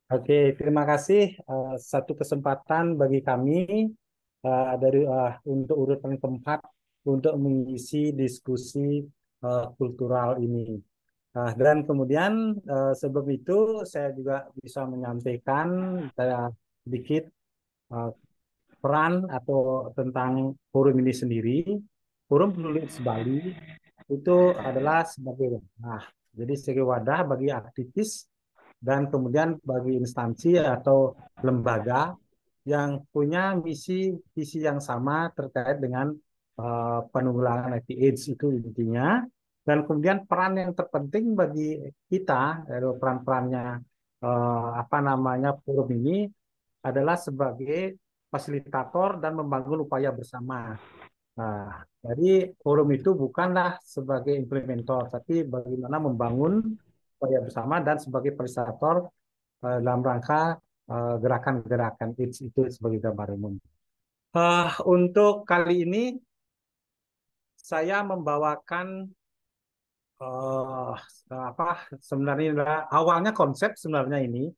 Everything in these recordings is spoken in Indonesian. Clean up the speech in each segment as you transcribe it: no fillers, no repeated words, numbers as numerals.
Oke, terima kasih. Satu kesempatan bagi kami untuk urutan keempat untuk mengisi diskusi kultural ini. Dan kemudian sebelum itu saya juga bisa menyampaikan saya sedikit eh, peran atau tentang forum ini sendiri. Forum Penulis Bali itu adalah sebagai wadah. Jadi sebagai wadah bagi aktivis dan kemudian bagi instansi atau lembaga yang punya visi yang sama terkait dengan penanggulangan HIV/AIDS itu intinya. Dan kemudian peran yang terpenting bagi kita, peran-perannya apa namanya forum ini adalah sebagai fasilitator dan membangun upaya bersama. Nah, jadi forum itu bukanlah sebagai implementator, tapi bagaimana membangun upaya bersama dan sebagai fasilitator dalam rangka gerakan-gerakan itu sebagai gambar umum. Untuk kali ini saya membawakan uh, apa sebenarnya adalah awalnya konsep sebenarnya ini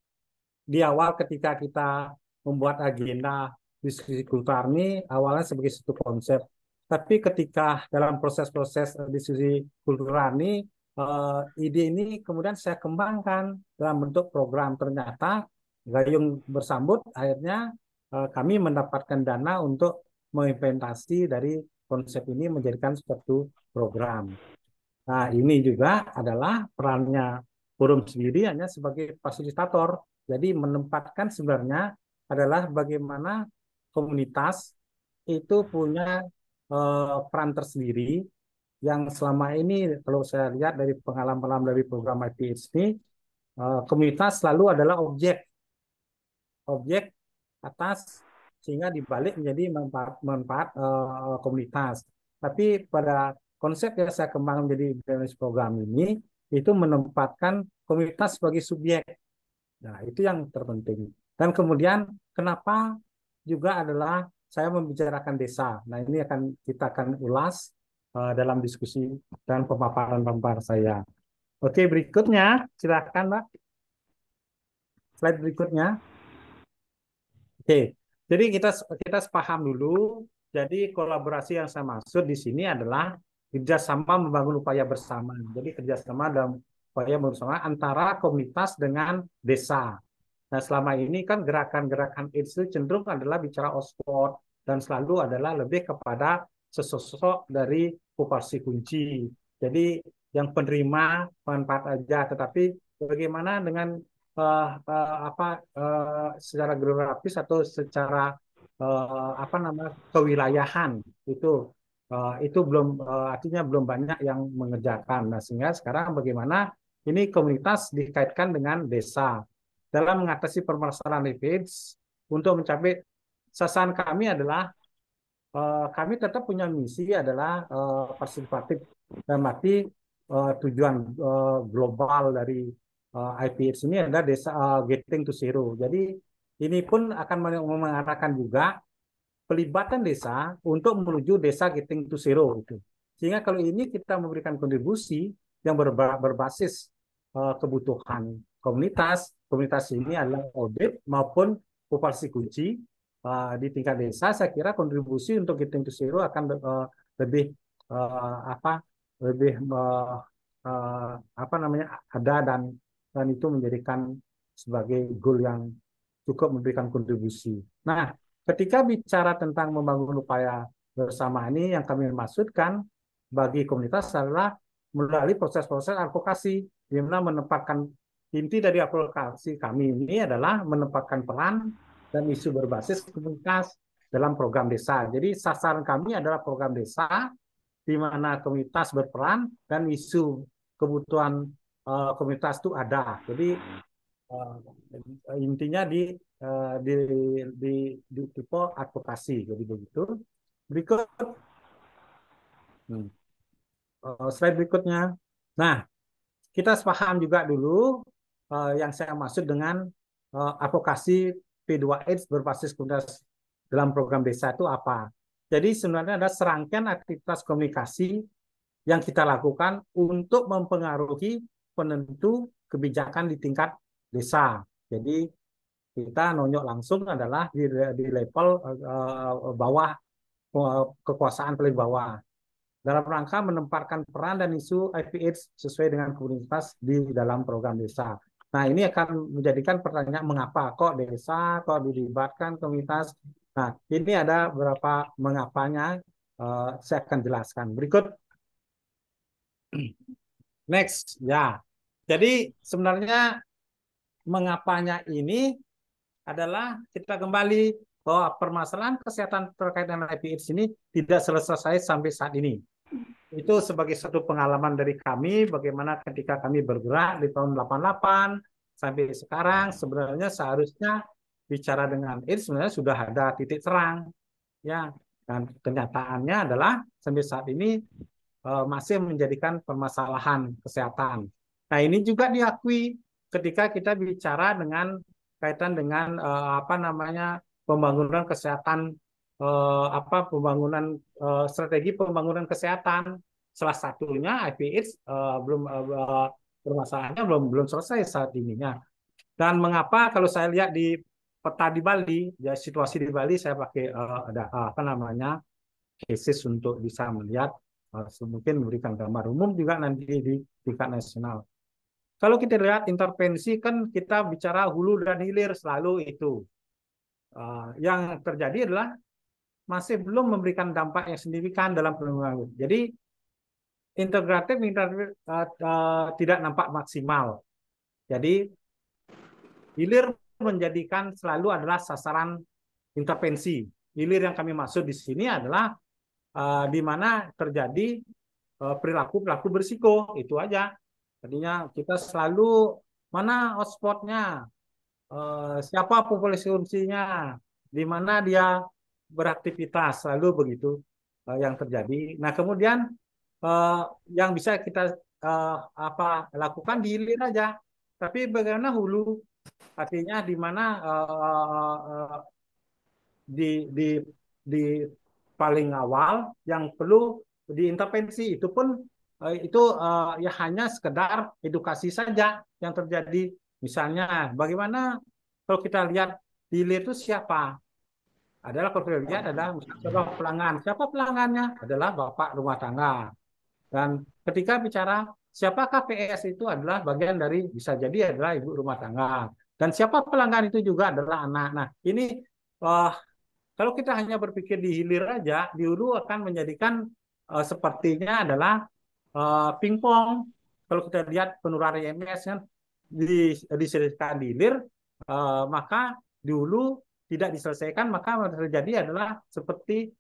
di awal ketika kita membuat agenda diskusi kultur ini awalnya sebagai satu konsep. Tapi ketika dalam proses-proses diskusi kultural ini, ide ini kemudian saya kembangkan dalam bentuk program. Ternyata gayung bersambut, akhirnya kami mendapatkan dana untuk mengimplementasi dari konsep ini menjadikan suatu program. Nah, ini juga adalah perannya forum sendiri hanya sebagai fasilitator. Jadi menempatkan sebenarnya adalah bagaimana komunitas itu punya peran tersendiri yang selama ini kalau saya lihat dari pengalaman dari program IPH ini, komunitas selalu adalah objek atas sehingga dibalik menjadi manfaat komunitas. Tapi pada konsep yang saya kembangkan menjadi business program ini itu menempatkan komunitas sebagai subjek. Nah, itu yang terpenting. Dan kemudian kenapa juga adalah saya membicarakan desa. Nah, ini kita akan ulas dalam diskusi dan pemaparan-pemaparan saya. Oke, berikutnya silakan, Mbak. Slide berikutnya. Oke, jadi kita sepaham dulu. Jadi kolaborasi yang saya maksud di sini adalah kerjasama membangun upaya bersama. Jadi kerjasama dalam upaya bersama antara komunitas dengan desa. Nah, selama ini kan gerakan-gerakan AIDS itu cenderung adalah bicara Oxford dan selalu adalah lebih kepada sesosok dari populasi kunci. Jadi yang penerima manfaat aja, tetapi bagaimana dengan secara geografis atau secara apa namanya kewilayahan itu belum artinya belum banyak yang mengerjakan. Nah, sehingga sekarang bagaimana ini komunitas dikaitkan dengan desa dalam mengatasi permasalahan AIDS untuk mencapai sasaran kami adalah kami tetap punya misi adalah partisipatif dan arti tujuan global dari IPH ini adalah desa getting to zero. Jadi ini pun akan mengarahkan juga pelibatan desa untuk menuju desa getting to zero itu. Sehingga kalau ini kita memberikan kontribusi yang berbasis kebutuhan komunitas, komunitas ini adalah audit maupun populasi kunci di tingkat desa, saya kira kontribusi untuk getting to zero akan lebih apa lebih apa namanya ada dan itu menjadikan sebagai goal yang cukup memberikan kontribusi. Nah, ketika bicara tentang membangun upaya bersama ini, yang kami maksudkan bagi komunitas adalah melalui proses-proses advokasi, di mana menempatkan inti dari advokasi kami ini adalah menempatkan peran dan isu berbasis komunitas dalam program desa. Jadi sasaran kami adalah program desa di mana komunitas berperan dan isu kebutuhan komunitas itu ada. Jadi intinya uh, di, di tipe advokasi, jadi begitu. Berikut slide berikutnya. Nah, kita sepaham juga dulu yang saya maksud dengan advokasi P2AIDS berbasis komunitas dalam program desa itu apa. Jadi sebenarnya ada serangkaian aktivitas komunikasi yang kita lakukan untuk mempengaruhi penentu kebijakan di tingkat desa. Jadi kita nonjok langsung adalah di level bawah, kekuasaan paling bawah, dalam rangka menempatkan peran dan isu HIV/AIDS sesuai dengan komunitas di dalam program desa. Nah, ini akan menjadikan pertanyaan mengapa kok desa, kok dilibatkan komunitas. Nah, ini ada beberapa mengapanya, saya akan jelaskan. Berikut, next, ya. Jadi sebenarnya mengapanya ini adalah kita kembali bahwa permasalahan kesehatan terkait dengan HIV/AIDS ini tidak selesai sampai saat ini. Itu sebagai satu pengalaman dari kami, bagaimana ketika kami bergerak di tahun 88 sampai sekarang, sebenarnya seharusnya bicara dengan AIDS sebenarnya sudah ada titik terang, ya. Dan kenyataannya adalah sampai saat ini masih menjadikan permasalahan kesehatan. Nah, ini juga diakui ketika kita bicara dengan kaitan dengan apa namanya pembangunan kesehatan, pembangunan strategi pembangunan kesehatan. Salah satunya HIV/AIDS belum permasalahannya belum selesai saat ininya. Dan mengapa kalau saya lihat di peta di Bali, ya situasi di Bali saya pakai ada apa namanya cases untuk bisa melihat, mungkin memberikan gambar umum juga nanti di tingkat nasional. Kalau kita lihat intervensi kan kita bicara hulu dan hilir selalu itu. Yang terjadi adalah masih belum memberikan dampak yang signifikan dalam penanggulangan. Jadi integratif tidak nampak maksimal. Jadi hilir menjadikan selalu adalah sasaran intervensi. Hilir yang kami maksud di sini adalah di mana terjadi perilaku-perilaku berisiko, itu aja. Tadinya kita selalu mana hotspotnya, siapa populasi kuncinya, di mana dia beraktivitas, selalu begitu yang terjadi. Nah, kemudian yang bisa kita lakukan di hilir aja. Tapi bagaimana hulu? Artinya di mana di paling awal yang perlu diintervensi itu pun itu ya hanya sekedar edukasi saja yang terjadi. Misalnya bagaimana kalau kita lihat di hilir itu siapa? Adalah kalau kita lihat adalah misalnya pelanggan. Siapa pelanggannya? Adalah bapak rumah tangga. Dan ketika bicara siapakah PS itu adalah bagian dari bisa jadi adalah ibu rumah tangga. Dan siapa pelanggan itu juga adalah anak. Nah, ini kalau kita hanya berpikir di hilir aja, di hulu akan menjadikan sepertinya adalah pingpong. Kalau kita lihat penularan IMS kan diselesaikan di hilir, maka di hulu tidak diselesaikan, maka terjadi adalah seperti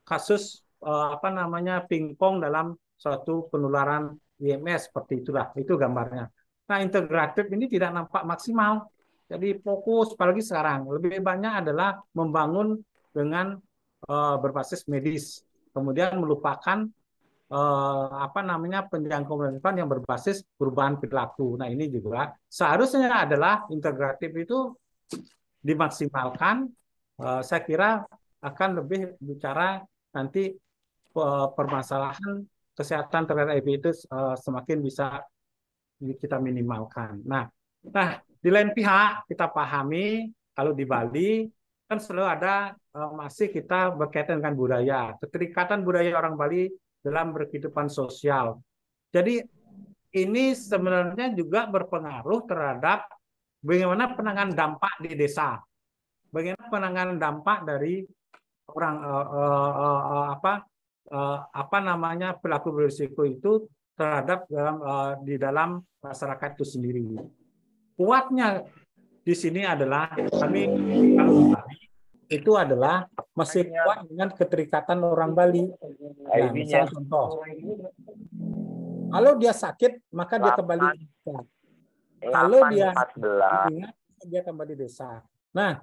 kasus apa namanya pingpong dalam suatu penularan IMS seperti itulah. Itu gambarnya. Nah, integratif ini tidak nampak maksimal. Jadi fokus, apalagi sekarang, lebih banyak adalah membangun dengan berbasis medis. Kemudian melupakan apa namanya penjangkauan yang berbasis perubahan perilaku. Nah, ini juga seharusnya adalah integratif itu dimaksimalkan. Saya kira akan lebih bicara nanti permasalahan kesehatan terhadap HIV itu semakin bisa kita minimalkan. Nah, di lain pihak kita pahami kalau di Bali kan selalu ada masih kita berkaitan dengan budaya, keterikatan budaya orang Bali dalam berkehidupan sosial. Jadi ini sebenarnya juga berpengaruh terhadap bagaimana penanganan dampak di desa, bagaimana penanganan dampak dari orang apa namanya pelaku berisiko itu terhadap di dalam masyarakat itu sendiri. Kuatnya di sini adalah kami itu adalah masih kuat dengan keterikatan orang Bali. Ya, misalnya contoh, kalau dia sakit maka dia kembali ke desa. Kalau dia ingat dia kembali desa. Nah,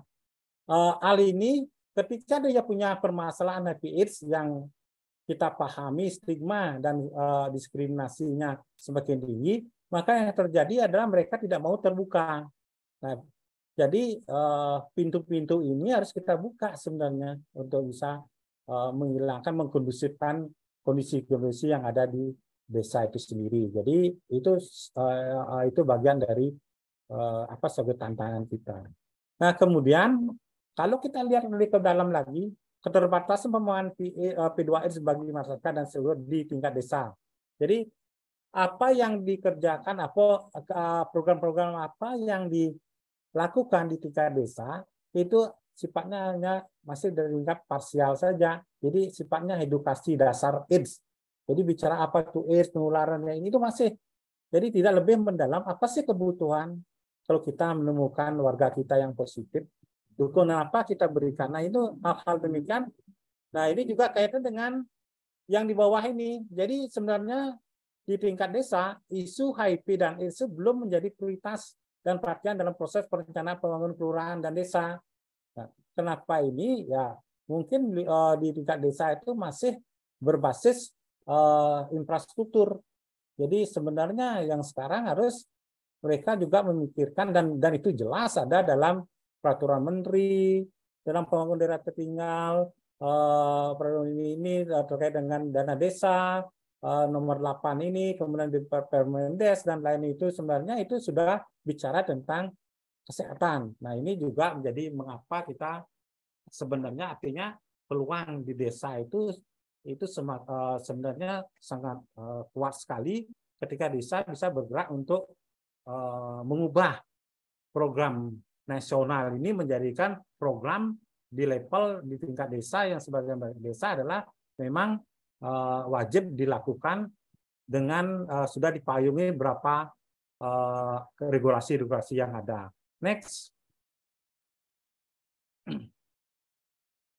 hal ini ketika dia punya permasalahan HIV/AIDS yang kita pahami stigma dan diskriminasinya semakin tinggi, maka yang terjadi adalah mereka tidak mau terbuka. Nah, jadi pintu-pintu ini harus kita buka sebenarnya untuk bisa menghilangkan, mengkondusifkan kondisi-kondisi yang ada di desa itu sendiri. Jadi itu bagian dari apa sebagai tantangan kita. Nah, kemudian kalau kita lihat lebih ke dalam lagi, keterbatasan pembangunan P2R bagi masyarakat dan seluruh di tingkat desa. Jadi apa yang dikerjakan, apa program-program apa yang dilakukan di tingkat desa itu sifatnya hanya masih dari tingkat parsial saja. Jadi sifatnya edukasi dasar AIDS. Jadi bicara apa itu AIDS, penularannya ini itu masih. Jadi tidak lebih mendalam apa sih kebutuhan kalau kita menemukan warga kita yang positif, dukungan apa kita berikan. Nah, itu hal-hal demikian. Nah, ini juga kaitan dengan yang di bawah ini. Jadi sebenarnya di tingkat desa, isu HIV dan AIDS belum menjadi prioritas dan perhatian dalam proses perencanaan pembangunan kelurahan dan desa. Nah, kenapa ini? Ya, mungkin di tingkat desa itu masih berbasis infrastruktur. Jadi sebenarnya yang sekarang harus mereka juga memikirkan dan itu jelas ada dalam peraturan menteri, dalam pembangunan daerah tertinggal, peraturan ini terkait dengan dana desa, nomor 8 ini, kemudian di Permendes dan lain itu sebenarnya itu sudah bicara tentang kesehatan. Nah, ini juga menjadi mengapa kita sebenarnya artinya peluang di desa itu sebenarnya sangat kuat sekali ketika desa bisa bergerak untuk mengubah program nasional ini menjadikan program di level di tingkat desa yang sebagai desa adalah memang wajib dilakukan dengan sudah dipayungi berapa regulasi-regulasi yang ada. Next.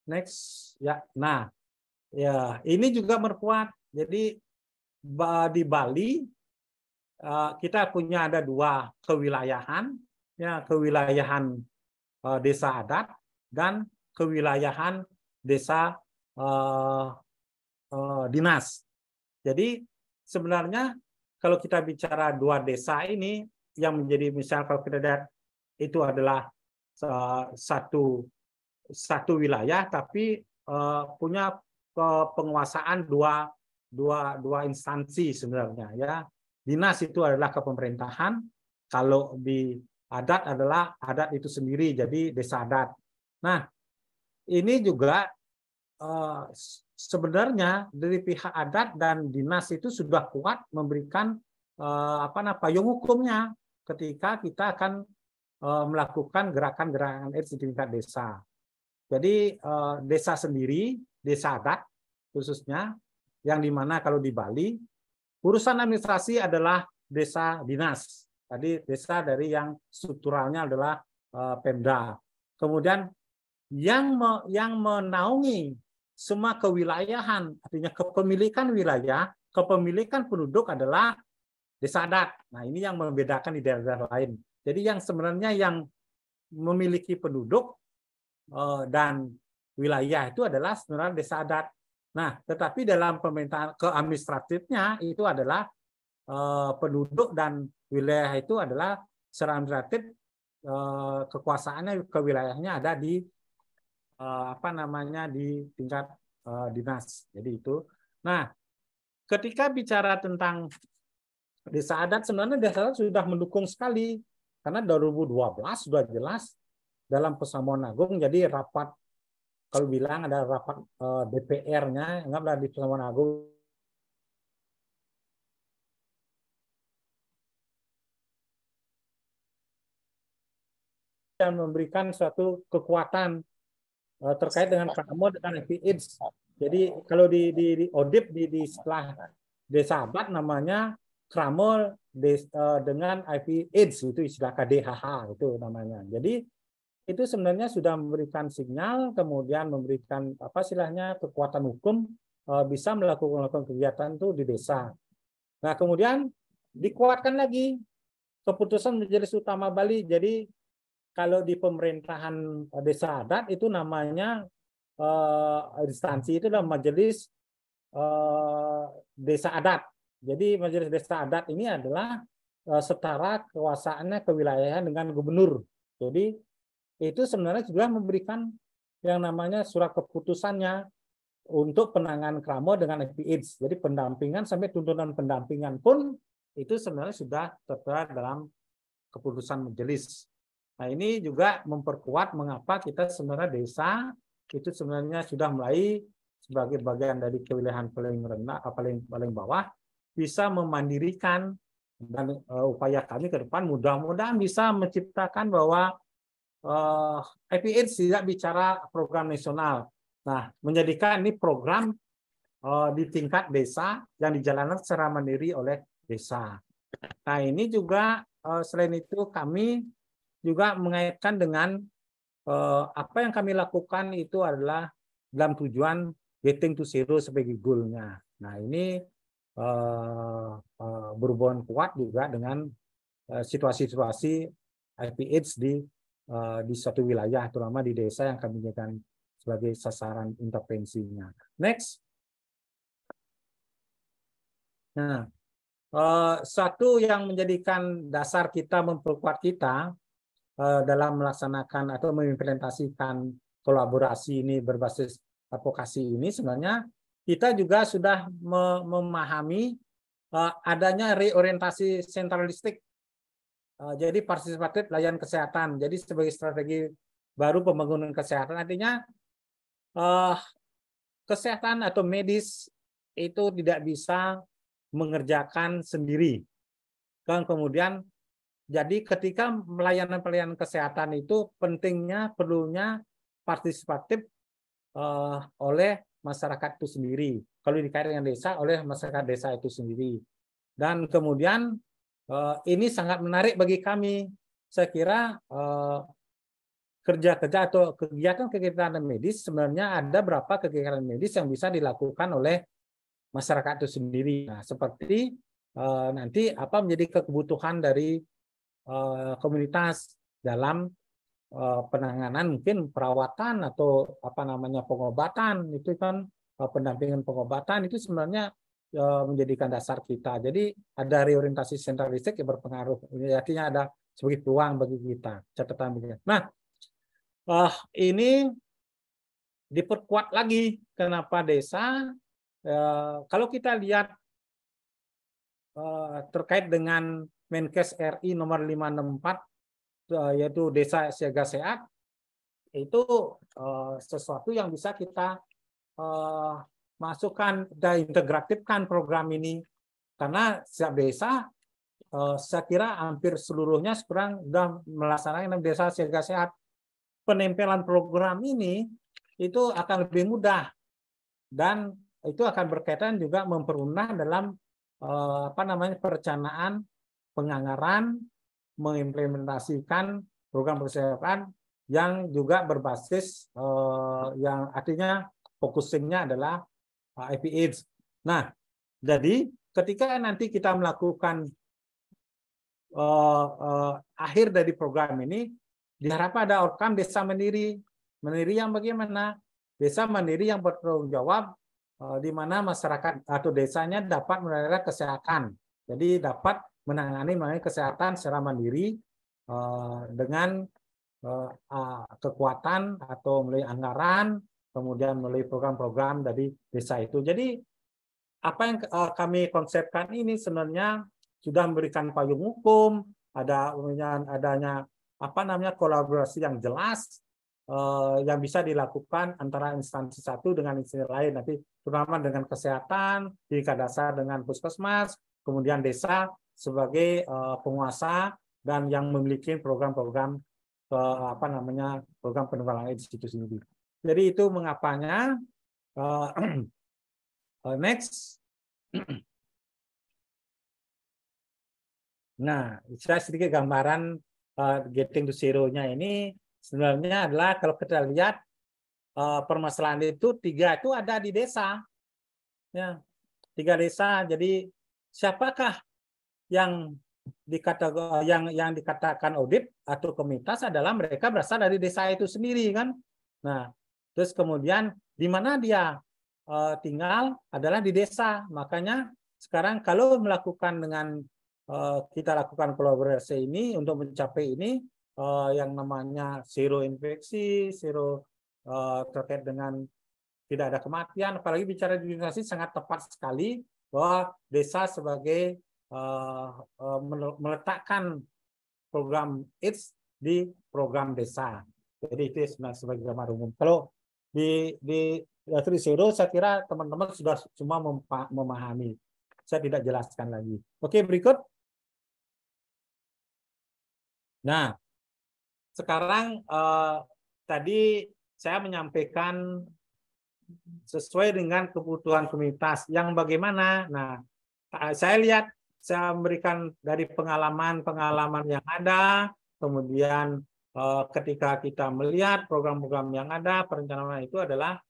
Next. Ya. Nah, ya, ini juga berkuat. Jadi di Bali kita punya ada dua kewilayahan, ya, kewilayahan desa adat dan kewilayahan desa dinas. Jadi sebenarnya kalau kita bicara dua desa ini yang menjadi misal kalau kita lihat itu adalah satu wilayah tapi punya penguasaan dua instansi sebenarnya, ya. Dinas itu adalah kepemerintahan, kalau di adat adalah adat itu sendiri, jadi desa adat. Nah, ini juga sebenarnya dari pihak adat dan dinas itu sudah kuat memberikan payung hukumnya ketika kita akan melakukan gerakan-gerakan AIDS di tingkat desa. Jadi desa sendiri, desa adat khususnya, yang dimana kalau di Bali urusan administrasi adalah desa dinas. Tadi desa dari yang strukturalnya adalah Pemda. Kemudian yang menaungi semua kewilayahan, artinya kepemilikan wilayah, kepemilikan penduduk adalah desa adat. Nah, ini yang membedakan di daerah-daerah lain. Jadi yang sebenarnya yang memiliki penduduk dan wilayah itu adalah sebenarnya desa adat. Nah, tetapi dalam pemerintahan keadministratifnya itu adalah penduduk dan wilayah itu adalah secara administratif kekuasaannya ke wilayahnya ada di di tingkat dinas. Jadi itu. Nah, ketika bicara tentang desa adat sebenarnya desa adat sudah mendukung sekali karena 2012 sudah jelas dalam Persamuan Agung, jadi rapat kalau bilang ada rapat DPR-nya, anggaplah di Persamuan Agung dan memberikan suatu kekuatan terkait dengan KMO dengan HIV/AIDS. Jadi kalau di ODIP di setelah desa adat namanya Kramol dengan HIV/AIDS, itu istilah KDHH itu namanya. Jadi itu sebenarnya sudah memberikan sinyal, kemudian memberikan kekuatan hukum bisa melakukan kegiatan itu di desa. Nah, kemudian dikuatkan lagi keputusan Majelis Utama Bali. Jadi kalau di pemerintahan desa adat itu namanya instansi itu adalah Majelis Desa Adat. Jadi Majelis Desa Adat ini adalah setara kekuasaannya kewilayahan dengan gubernur. Jadi itu sebenarnya sudah memberikan yang namanya surat keputusannya untuk penanganan kramo dengan HIV/AIDS. Jadi pendampingan sampai tuntutan pendampingan pun itu sebenarnya sudah tertera dalam keputusan majelis. Nah, ini juga memperkuat mengapa kita sebenarnya desa itu sebenarnya sudah mulai sebagai bagian dari kewilayahan paling rendah, paling bawah, bisa memandirikan, dan upaya kami ke depan mudah-mudahan bisa menciptakan bahwa IPH tidak bicara program nasional. Nah, menjadikan ini program di tingkat desa yang dijalankan secara mandiri oleh desa. Nah, ini juga selain itu kami juga mengaitkan dengan apa yang kami lakukan itu adalah dalam tujuan getting to zero sebagai goal-nya. Nah, ini berhubungan kuat juga dengan situasi-situasi IPH di suatu wilayah, terutama di desa yang kami jadikan sebagai sasaran intervensinya. Next. Nah, satu yang menjadikan dasar kita memperkuat kita dalam melaksanakan atau mengimplementasikan kolaborasi ini berbasis advokasi ini, sebenarnya kita juga sudah memahami adanya reorientasi sentralistik. Jadi partisipatif layanan kesehatan. Jadi sebagai strategi baru pembangunan kesehatan, artinya kesehatan atau medis itu tidak bisa mengerjakan sendiri. Dan kemudian jadi ketika pelayanan kesehatan itu pentingnya, perlunya partisipatif oleh masyarakat itu sendiri. Kalau dikaitkan dengan desa, oleh masyarakat desa itu sendiri. Dan kemudian ini sangat menarik bagi kami. Saya kira kerja-kerja atau kegiatan-kegiatan medis, sebenarnya ada berapa kegiatan medis yang bisa dilakukan oleh masyarakat itu sendiri. Nah, seperti nanti apa menjadi kebutuhan dari komunitas dalam penanganan, mungkin perawatan atau apa namanya pengobatan, itu kan pendampingan pengobatan itu sebenarnya menjadikan dasar kita. Jadi ada reorientasi sentralistik yang berpengaruh. Ini artinya ada sebagai peluang bagi kita. Catatan begini. Nah, ini diperkuat lagi. Kenapa desa? Kalau kita lihat terkait dengan Menkes RI nomor 564, yaitu Desa Siaga Sehat, itu sesuatu yang bisa kita masukkan dan integratifkan program ini, karena setiap desa saya kira hampir seluruhnya sekarang sudah melaksanakan desa siaga sehat. Penempelan program ini itu akan lebih mudah dan itu akan berkaitan juga mempermudah dalam apa namanya perencanaan, penganggaran, mengimplementasikan program kesehatan yang juga berbasis yang artinya focusingnya adalah IPH. Nah, jadi ketika nanti kita melakukan akhir dari program ini, diharapkan ada outcome desa mandiri. Mandiri yang bagaimana? Desa mandiri yang bertanggung jawab di mana masyarakat atau desanya dapat melayani kesehatan. Jadi dapat menangani kesehatan secara mandiri dengan kekuatan atau melalui anggaran, kemudian melalui program-program dari desa itu. Jadi apa yang kami konsepkan ini sebenarnya sudah memberikan payung hukum, adanya apa namanya kolaborasi yang jelas yang bisa dilakukan antara instansi satu dengan instansi lain, nanti terutama dengan kesehatan, tingkat dasar dengan puskesmas, kemudian desa sebagai penguasa dan yang memiliki program-program apa namanya program penanggulangan AIDS itu sendiri. Jadi itu mengapanya. Next. Nah, saya sedikit gambaran getting to zero-nya ini sebenarnya adalah kalau kita lihat permasalahan itu tiga itu ada di desa, ya 3 desa. Jadi siapakah yang dikatakan audit atau komunitas adalah mereka berasal dari desa itu sendiri kan. Nah, terus kemudian di mana dia tinggal adalah di desa. Makanya sekarang kalau melakukan dengan kita lakukan kolaborasi ini untuk mencapai ini yang namanya zero infeksi, zero terkait dengan tidak ada kematian, apalagi bicara digitalisasi sangat tepat sekali bahwa desa sebagai meletakkan program AIDS di program desa. Jadi itu sebagai gambar umum. Kalau di Trisero saya kira teman-teman sudah semua memahami. Saya tidak jelaskan lagi. Oke, berikut. Nah, sekarang tadi saya menyampaikan sesuai dengan kebutuhan komunitas yang bagaimana. Nah, saya lihat, saya memberikan dari pengalaman-pengalaman yang ada, kemudian ketika kita melihat program-program yang ada, perencanaan itu adalah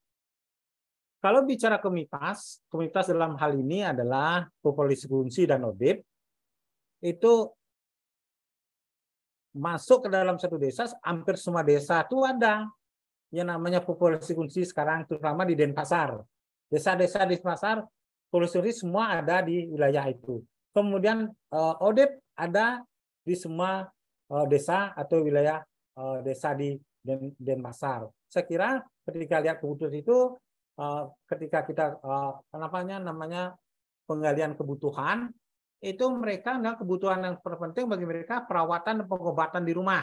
kalau bicara komunitas, komunitas dalam hal ini adalah populasi fungsi dan ODIP, itu masuk ke dalam satu desa, hampir semua desa itu ada yang namanya populasi fungsi sekarang, terutama di Denpasar. Desa-desa di Denpasar, populasi fungsi semua ada di wilayah itu. Kemudian ODIP ada di semua desa atau wilayah desa di Denpasar. Saya kira ketika lihat kebutuhan itu, ketika kita namanya penggalian kebutuhan, itu mereka adalah kebutuhan yang terpenting bagi mereka perawatan dan pengobatan di rumah.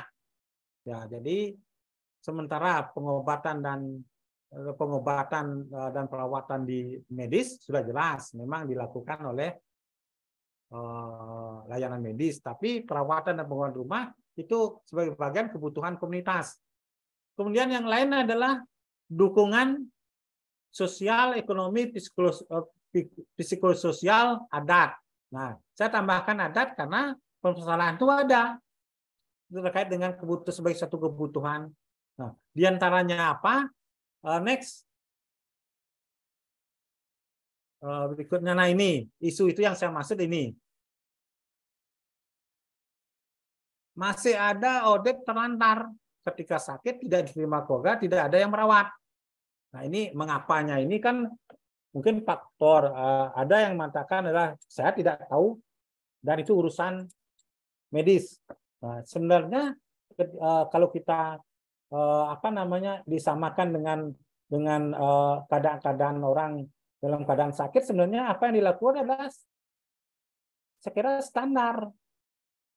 Ya, jadi sementara pengobatan dan perawatan di medis sudah jelas memang dilakukan oleh layanan medis, tapi perawatan dan pengobatan rumah itu sebagai bagian kebutuhan komunitas. Kemudian yang lain adalah dukungan sosial, ekonomi, psikososial, adat. Nah, saya tambahkan adat karena permasalahan itu ada terkait dengan kebutuhan sebagai satu kebutuhan. Nah, diantaranya apa? Next. Berikutnya, nah ini isu itu yang saya maksud ini. Masih ada ODIP terlantar ketika sakit tidak diterima keluarga, tidak ada yang merawat. Nah ini mengapanya? Ini kan mungkin faktor ada yang mengatakan adalah saya tidak tahu dan itu urusan medis. Nah, sebenarnya kalau kita disamakan dengan keadaan orang dalam keadaan sakit, sebenarnya apa yang dilakukan adalah saya kira standar.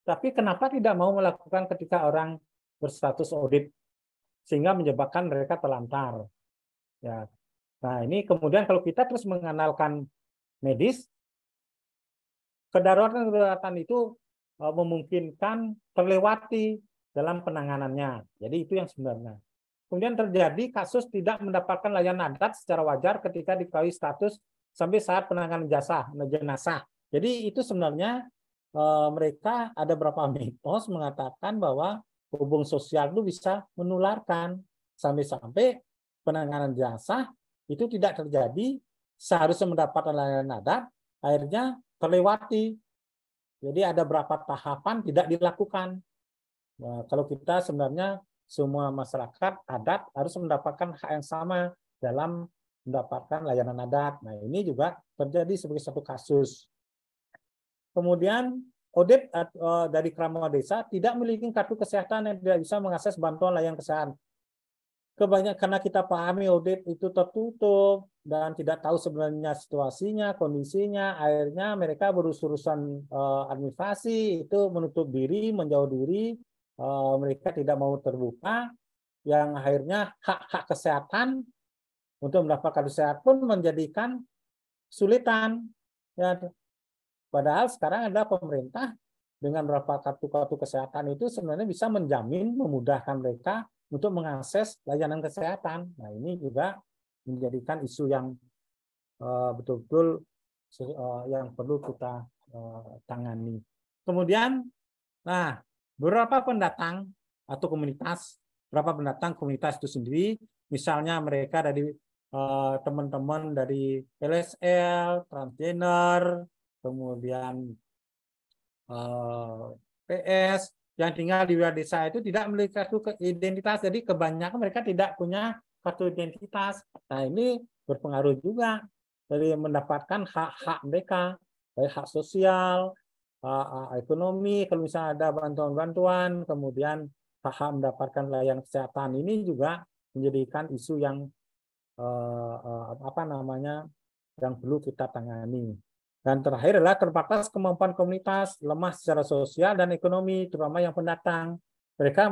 Tapi kenapa tidak mau melakukan ketika orang berstatus ODIP sehingga menyebabkan mereka terlantar? Ya. Nah, ini kemudian kalau kita terus mengandalkan medis, kedaruratan itu memungkinkan terlewati dalam penanganannya. Jadi itu yang sebenarnya. Kemudian terjadi kasus tidak mendapatkan layanan adat secara wajar ketika diketahui status sampai saat penanganan jenazah. Jadi itu sebenarnya mereka ada beberapa mitos mengatakan bahwa hubungan sosial itu bisa menularkan sampai-sampai penanganan jenazah itu tidak terjadi, seharusnya mendapatkan layanan adat, akhirnya terlewati. Jadi ada beberapa tahapan tidak dilakukan. Nah, kalau kita sebenarnya semua masyarakat adat harus mendapatkan hak yang sama dalam mendapatkan layanan adat. Nah, ini juga terjadi sebagai satu kasus. Kemudian ODIP dari Krama Desa tidak memiliki kartu kesehatan yang tidak bisa mengakses bantuan layanan kesehatan. Kebanyakan karena kita pahami ODIP itu tertutup dan tidak tahu sebenarnya situasinya, kondisinya, akhirnya mereka berurusan administrasi itu menutup diri, menjauh diri, mereka tidak mau terbuka, yang akhirnya hak-hak kesehatan untuk mendapatkan kesehatan pun menjadikan kesulitan. Ya, padahal sekarang ada pemerintah dengan beberapa kartu-kartu kesehatan itu sebenarnya bisa menjamin, memudahkan mereka untuk mengakses layanan kesehatan. Nah, ini juga menjadikan isu yang betul-betul yang perlu kita tangani. Kemudian, nah, beberapa pendatang atau komunitas, beberapa pendatang komunitas itu sendiri, misalnya mereka dari teman-teman dari LSL, transgender, kemudian PS, yang tinggal di wilayah desa itu tidak memiliki kartu identitas, jadi kebanyakan mereka tidak punya kartu identitas. Nah, ini berpengaruh juga dari mendapatkan hak-hak mereka, baik hak sosial, ekonomi, kalau misalnya ada bantuan-bantuan, kemudian hak-hak mendapatkan layanan kesehatan, ini juga menjadikan isu yang yang perlu kita tangani. Dan terakhir adalah terbatas kemampuan komunitas, lemah secara sosial dan ekonomi, terutama yang pendatang. mereka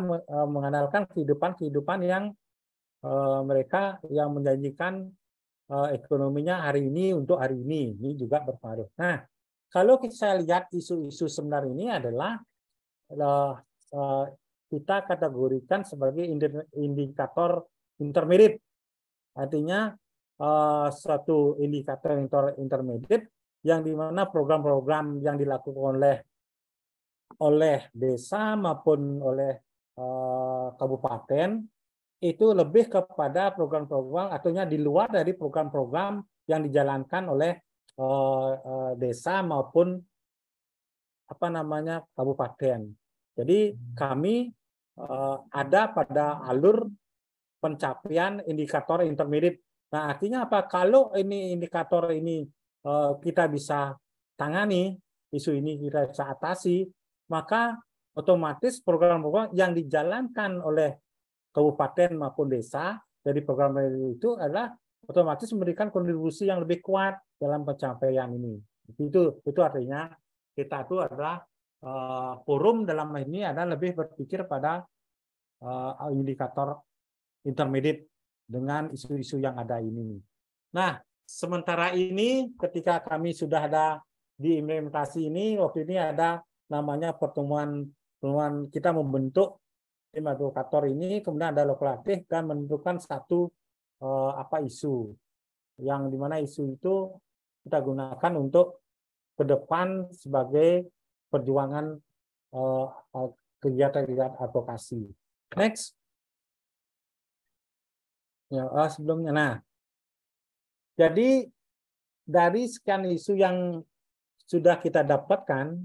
mengandalkan kehidupan yang mereka yang menjanjikan ekonominya hari ini untuk hari ini juga berpengaruh. Nah, kalau saya lihat isu-isu sebenarnya ini adalah kita kategorikan sebagai indikator intermediate, artinya suatu indikator intermediate yang dimana program-program yang dilakukan oleh desa maupun oleh kabupaten itu lebih kepada program-program artinya di luar dari program-program yang dijalankan oleh desa maupun kabupaten. Jadi kami ada pada alur pencapaian indikator intermediate. Nah, artinya apa? Kalau ini indikator ini kita bisa tangani, isu ini kita bisa atasi, maka otomatis program-program yang dijalankan oleh kabupaten maupun desa dari program itu adalah otomatis memberikan kontribusi yang lebih kuat dalam pencapaian ini. Itu artinya kita itu adalah forum dalam ini adalah lebih berpikir pada indikator intermediate dengan isu-isu yang ada ini. Nah, sementara ini ketika kami sudah ada di implementasi ini, waktu ini ada namanya pertemuan kita membentuk tim advokator ini, kemudian ada lokalatif dan menentukan satu isu yang dimana isu itu kita gunakan untuk ke depan sebagai perjuangan kegiatan-kegiatan advokasi. Next. Ya, sebelumnya. Nah, jadi dari sekian isu yang sudah kita dapatkan,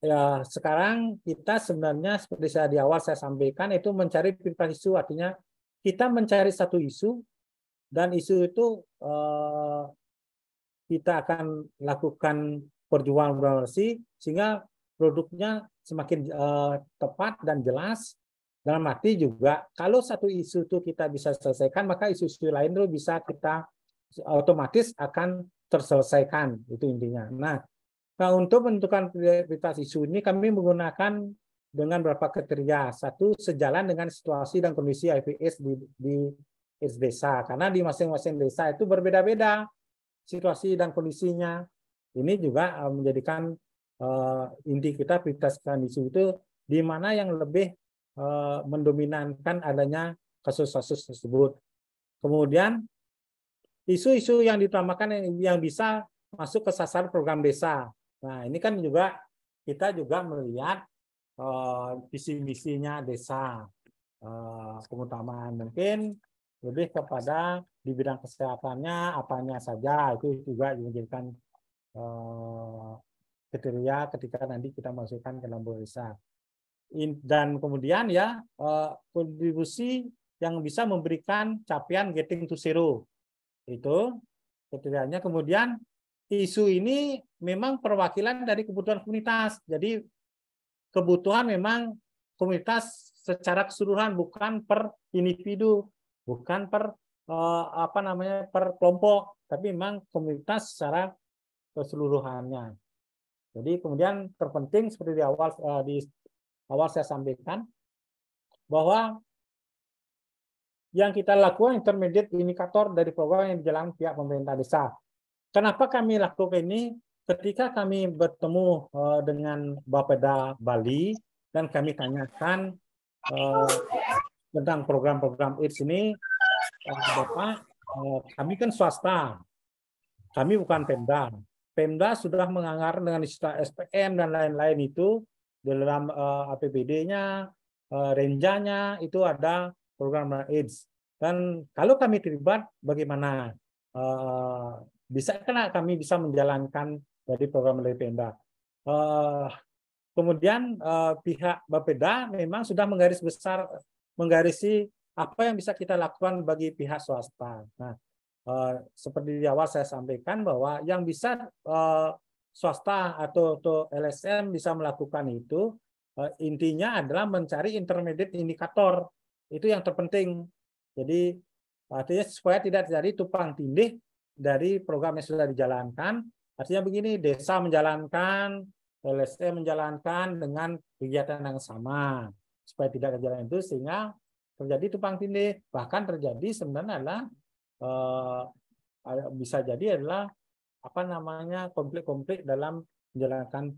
ya sekarang kita sebenarnya seperti saya di awal saya sampaikan itu mencari prioritas isu, artinya kita mencari satu isu dan isu itu kita akan lakukan perjuangan sehingga produknya semakin tepat dan jelas. Dalam arti juga kalau satu isu itu kita bisa selesaikan, maka isu-isu lain itu bisa kita otomatis akan terselesaikan, itu intinya. Nah, untuk menentukan prioritas isu ini kami menggunakan dengan beberapa kriteria. Satu, sejalan dengan situasi dan kondisi IPS di desa, karena di masing-masing desa itu berbeda-beda situasi dan kondisinya. Ini juga menjadikan inti kita prioritas isu itu di mana yang lebih mendominankan adanya kasus-kasus tersebut. Kemudian isu-isu yang diutamakan yang bisa masuk ke sasaran program desa. Nah, ini kan juga kita juga melihat visi misinya desa. Keutamaan mungkin lebih kepada di bidang kesehatannya apanya saja, itu juga menjadikan kriteria ketika nanti kita masukkan ke dalam desa. Dan kemudian ya kontribusi yang bisa memberikan capaian getting to zero itu kriterianya. Kemudian isu ini memang perwakilan dari kebutuhan komunitas, jadi kebutuhan memang komunitas secara keseluruhan, bukan per individu, bukan per per kelompok, tapi memang komunitas secara keseluruhannya. Jadi kemudian terpenting seperti di awal saya sampaikan bahwa yang kita lakukan intermediate indikator dari program yang dijalankan pihak pemerintah desa. Kenapa kami lakukan ini? Ketika kami bertemu dengan Bapeda Bali dan kami tanyakan tentang program-program AIDS ini, Bapak, kami kan swasta, kami bukan Pemda. Pemda sudah menganggarkan dengan istilah SPM dan lain-lain itu dalam APBD-nya, renjanya itu ada program AIDS. Dan kalau kami terlibat, bagaimana? Bisa kami bisa menjalankan dari program dari Pemda. Kemudian pihak Bapeda memang sudah menggarisi apa yang bisa kita lakukan bagi pihak swasta. Nah, seperti di awal saya sampaikan bahwa yang bisa swasta atau LSM bisa melakukan itu intinya adalah mencari intermediate indikator. Itu yang terpenting. Jadi artinya supaya tidak terjadi tumpang tindih dari program yang sudah dijalankan. Artinya begini, desa menjalankan, LSM menjalankan dengan kegiatan yang sama. supaya tidak terjadi itu, sehingga terjadi tumpang tindih. Bahkan terjadi sebenarnya adalah bisa jadi adalah apa namanya konflik-konflik dalam menjalankan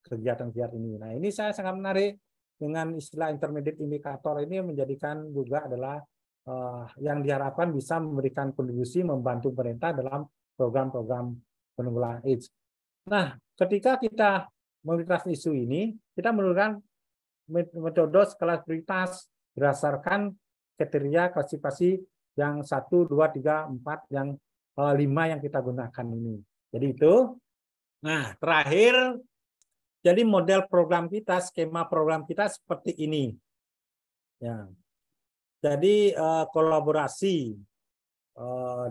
kegiatan-kegiatan ini. Nah, ini saya sangat menarik dengan istilah intermediate indikator ini, menjadikan juga adalah yang diharapkan bisa memberikan kontribusi membantu pemerintah dalam program-program penanggulangan AIDS. Nah, ketika kita memiliki isu ini, kita menurunkan metode skala prioritas berdasarkan kriteria klasifikasi yang 1, 2, 3, 4, yang 5 yang kita gunakan ini. Jadi itu. Nah, terakhir, jadi model program kita, skema program kita seperti ini. Ya. Jadi kolaborasi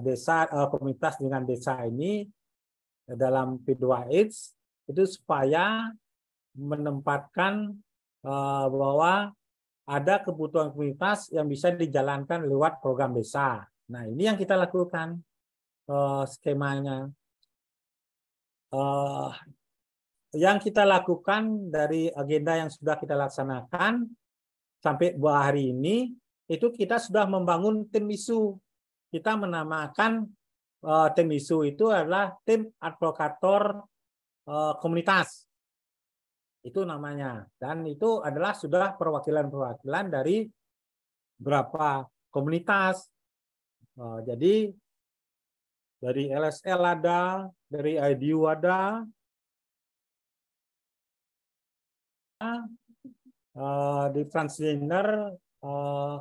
desa, komunitas dengan desa ini dalam P2AIDS itu supaya menempatkan bahwa ada kebutuhan komunitas yang bisa dijalankan lewat program desa. Nah, ini yang kita lakukan skemanya. Yang kita lakukan dari agenda yang sudah kita laksanakan sampai hari ini, itu kita sudah membangun tim isu. Kita menamakan tim isu itu adalah tim advokator komunitas. Itu namanya. Dan itu adalah sudah perwakilan-perwakilan dari beberapa komunitas. Jadi dari LSL ada, dari IDU ada, di transgender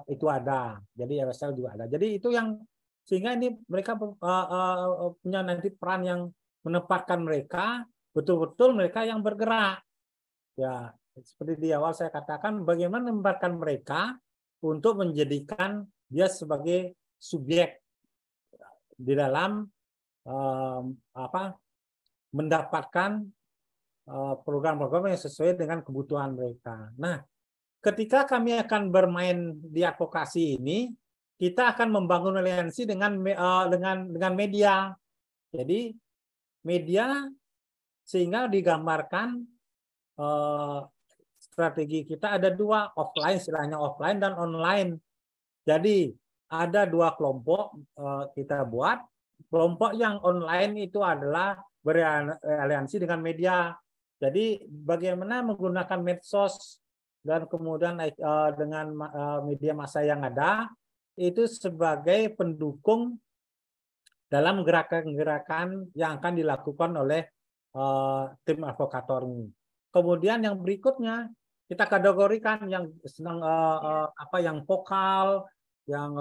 itu ada. Jadi LSL juga ada. Jadi itu yang sehingga ini mereka punya nanti peran yang menempatkan mereka betul-betul mereka yang bergerak. Ya, seperti di awal saya katakan, bagaimana menempatkan mereka untuk menjadikan dia sebagai subjek di dalam mendapatkan program-program yang sesuai dengan kebutuhan mereka. Nah, ketika kami akan bermain di advokasi ini, kita akan membangun aliansi dengan media. Jadi media sehingga digambarkan strategi kita ada dua, offline, istilahnya offline dan online. Jadi ada dua kelompok kita buat. Kelompok yang online itu adalah beraliansi dengan media. Jadi bagaimana menggunakan medsos dan kemudian dengan media massa yang ada itu sebagai pendukung dalam gerakan-gerakan yang akan dilakukan oleh tim advokator ini. Kemudian yang berikutnya kita kategorikan yang senang yang vokal, yang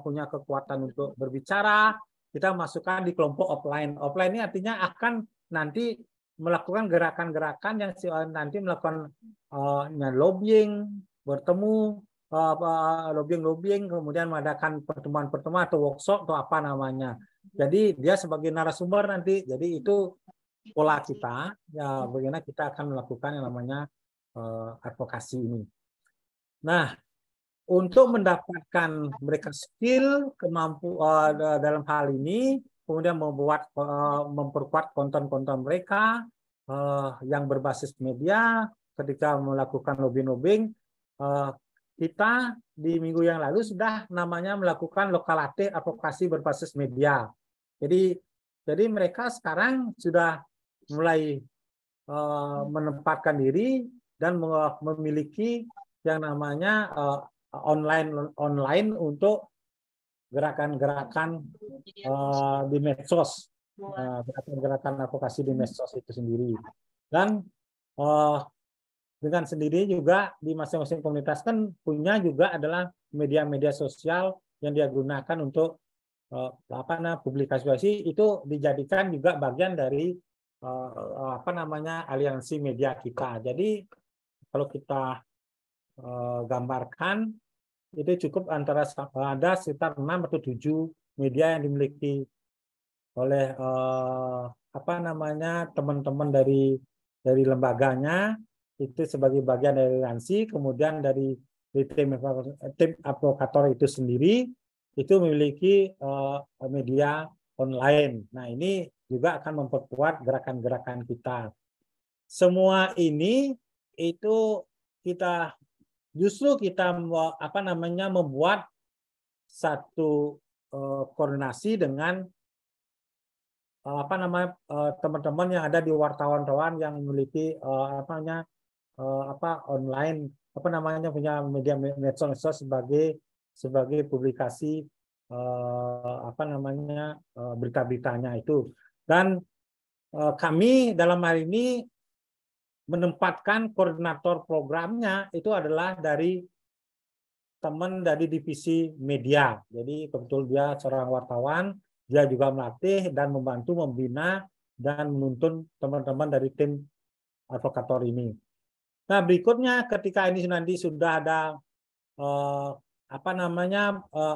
punya kekuatan untuk berbicara, kita masukkan di kelompok offline. Offline ini artinya akan nanti melakukan gerakan-gerakan yang nanti melakukan lobbying, bertemu, lobbying, kemudian mengadakan pertemuan-pertemuan atau workshop atau apa namanya. Jadi dia sebagai narasumber nanti. Jadi itu pola kita, ya bagaimana kita akan melakukan yang namanya advokasi ini. Nah, untuk mendapatkan mereka skill, dalam hal ini, kemudian memperkuat konten-konten mereka yang berbasis media. Ketika melakukan lobbying, kita di minggu yang lalu sudah namanya melakukan lokalatif advokasi berbasis media. Jadi mereka sekarang sudah mulai menempatkan diri dan memiliki yang namanya online untuk gerakan-gerakan di medsos, gerakan-gerakan advokasi di medsos itu sendiri. Dan dengan sendiri juga di masing-masing komunitas kan punya juga adalah media-media sosial yang dia gunakan untuk publikasi itu dijadikan juga bagian dari aliansi media kita. Jadi kalau kita gambarkan itu cukup antara ada sekitar 6 atau 7 media yang dimiliki oleh teman-teman dari lembaganya itu sebagai bagian dari aliansi, kemudian dari tim advokator itu sendiri itu memiliki media online. Nah, ini juga akan memperkuat gerakan-gerakan kita. Semua ini itu kita justru kita membuat satu koordinasi dengan teman-teman yang ada di wartawan-wartawan yang memiliki online punya media medsos sebagai publikasi berita-beritanya itu. Dan kami dalam hal ini menempatkan koordinator programnya itu adalah dari teman dari divisi media. Jadi kebetulan dia seorang wartawan, dia juga melatih dan membantu membina dan menuntun teman-teman dari tim advokator ini. Nah, berikutnya ketika ini nanti sudah ada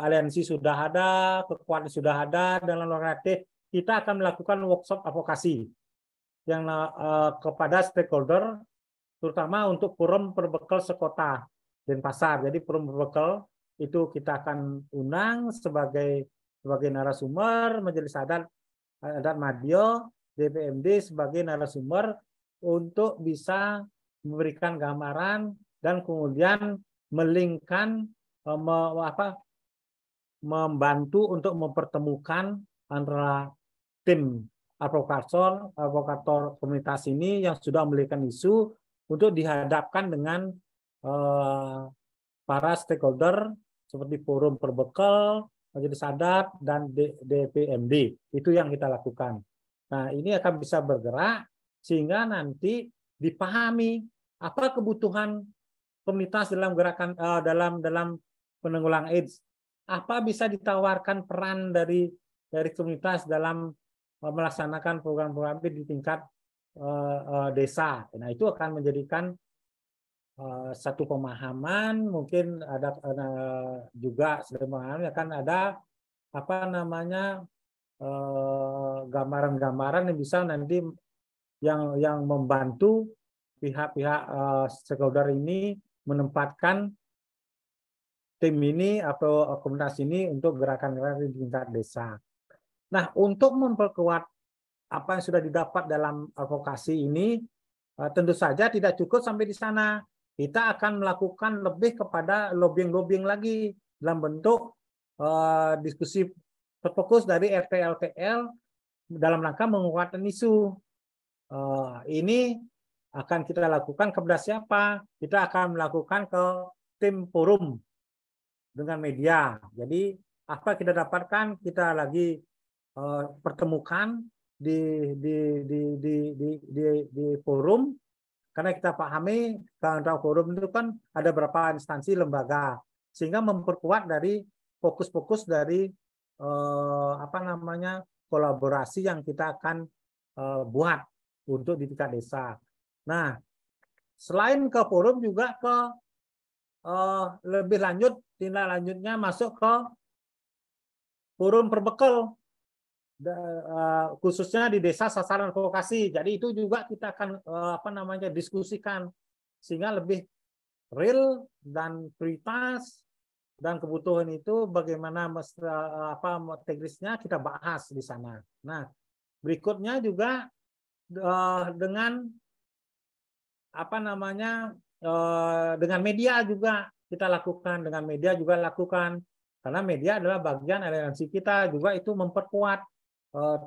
aliansi sudah ada, kekuatan sudah ada dalam normatif, kita akan melakukan workshop advokasi yang kepada stakeholder, terutama untuk forum perbekal sekota Denpasar. Jadi forum perbekal itu kita akan undang sebagai narasumber, Majelis Adat Madyo, DPMD sebagai narasumber untuk bisa memberikan gambaran dan kemudian melingkan membantu untuk mempertemukan antara tim advokator komunitas ini yang sudah memberikan isu untuk dihadapkan dengan para stakeholder seperti forum perbekal, Majelis Adat, dan DPMD. Itu yang kita lakukan. Nah, ini akan bisa bergerak sehingga nanti dipahami apa kebutuhan komunitas dalam gerakan dalam penanggulangan AIDS. Apa bisa ditawarkan peran dari komunitas dalam melaksanakan program-program di tingkat desa. Nah, itu akan menjadikan satu pemahaman, mungkin ada juga sebenarnya akan ada gambaran-gambaran yang bisa nanti yang membantu pihak-pihak stakeholder ini menempatkan tim ini atau komunitas ini untuk gerakan-gerakan di tingkat desa. Nah, untuk memperkuat apa yang sudah didapat dalam advokasi ini, tentu saja tidak cukup sampai di sana. Kita akan melakukan lebih kepada lobbying lagi dalam bentuk diskusi terfokus dari RT-LTL dalam rangka menguatkan isu. Ini akan kita lakukan kepada siapa? Kita akan melakukan ke tim forum dengan media. Jadi apa kita dapatkan? Kita lagi pertemukan di forum, karena kita pahami dalam forum itu kan ada beberapa instansi lembaga, sehingga memperkuat dari fokus-fokus dari kolaborasi yang kita akan buat untuk di tingkat desa. Nah, selain ke forum juga ke lebih lanjut, tindak lanjutnya masuk ke forum perbekal, khususnya di desa sasaran advokasi. Jadi itu juga kita akan diskusikan sehingga lebih real dan prioritas dan kebutuhan itu bagaimana teknisnya kita bahas di sana. Nah, berikutnya juga dengan dengan media juga kita lakukan, karena media adalah bagian aliansi kita juga, itu memperkuat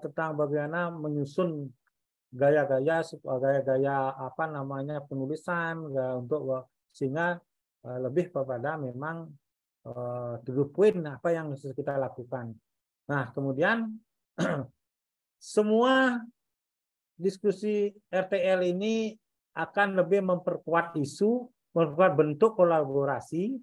tentang bagaimana menyusun gaya-gaya penulisan untuk sehingga lebih kepada memang to the point apa yang harus kita lakukan. Nah, kemudian semua diskusi RTL ini akan lebih memperkuat isu, memperkuat bentuk kolaborasi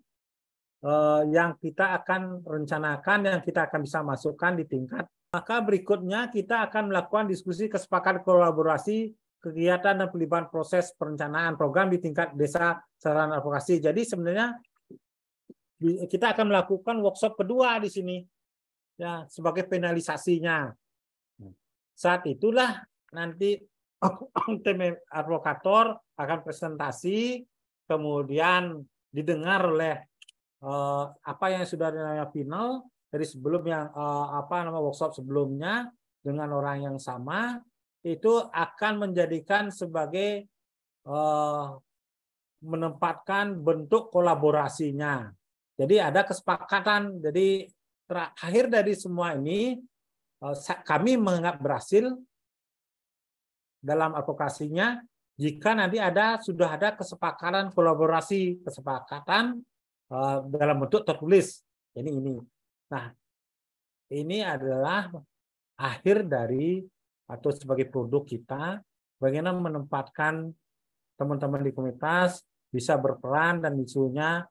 yang kita akan rencanakan, yang kita akan bisa masukkan di tingkat. Maka berikutnya kita akan melakukan diskusi kesepakatan kolaborasi kegiatan dan pelibatan proses perencanaan program di tingkat desa sarana advokasi. Jadi sebenarnya kita akan melakukan workshop kedua di sini, ya, sebagai finalisasinya. Saat itulah nanti tim advokator akan presentasi, kemudian didengar oleh apa yang sudah dinamai final dari sebelumnya, workshop sebelumnya dengan orang yang sama, itu akan menjadikan sebagai menempatkan bentuk kolaborasinya. Jadi ada kesepakatan. Jadi terakhir dari semua ini kami menganggap berhasil dalam advokasinya jika nanti sudah ada kesepakatan kolaborasi, kesepakatan dalam bentuk tertulis. Ini. Nah, ini adalah akhir dari atau sebagai produk kita, bagaimana menempatkan teman-teman di komunitas bisa berperan dan isunya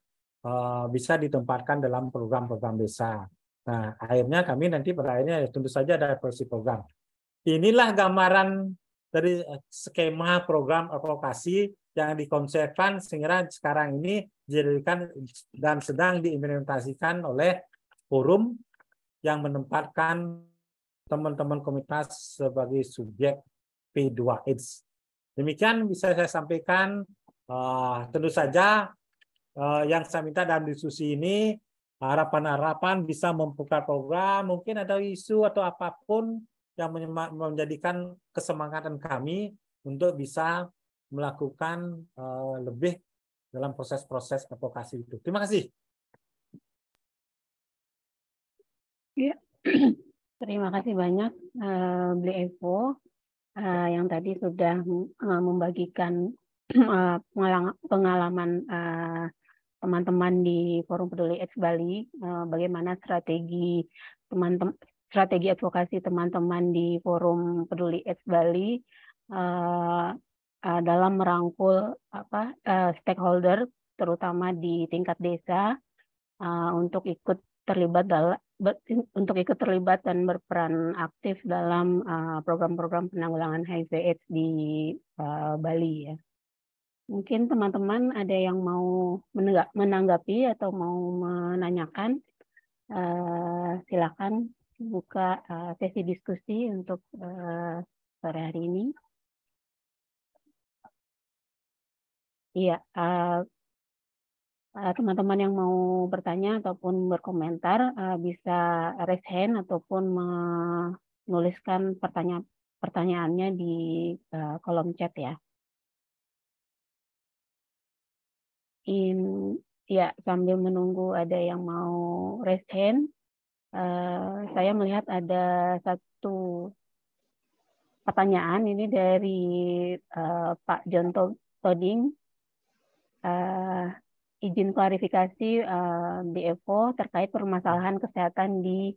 bisa ditempatkan dalam program-program desa. Nah, akhirnya kami nanti pada akhirnya tentu saja ada evaluasi program. Inilah gambaran dari skema program advokasi yang dikonsepkan sehingga sekarang ini dijadikan dan sedang diimplementasikan oleh forum yang menempatkan teman-teman komunitas sebagai subjek P2H. Demikian bisa saya sampaikan. Tentu saja yang saya minta dalam diskusi ini harapan-harapan bisa membuka program, mungkin ada isu atau apapun yang menjadikan kesemangatan kami untuk bisa melakukan lebih dalam proses-proses advokasi itu. Terima kasih. Ya, terima kasih banyak Bli Evo yang tadi sudah membagikan pengalaman teman-teman di Forum Peduli AIDS Bali, bagaimana strategi advokasi teman-teman di Forum Peduli AIDS Bali dalam merangkul stakeholder, terutama di tingkat desa, untuk ikut terlibat dan berperan aktif dalam program-program penanggulangan HIV/AIDS di Bali ya. Mungkin teman-teman ada yang mau menanggapi atau mau menanyakan, silakan buka sesi diskusi untuk sore hari ini. Iya, teman-teman yang mau bertanya ataupun berkomentar bisa raise hand ataupun menuliskan pertanyaannya di kolom chat ya. Ya, sambil menunggu ada yang mau raise hand, saya melihat ada satu pertanyaan ini dari Pak John Toding. Izin klarifikasi BFO terkait permasalahan kesehatan di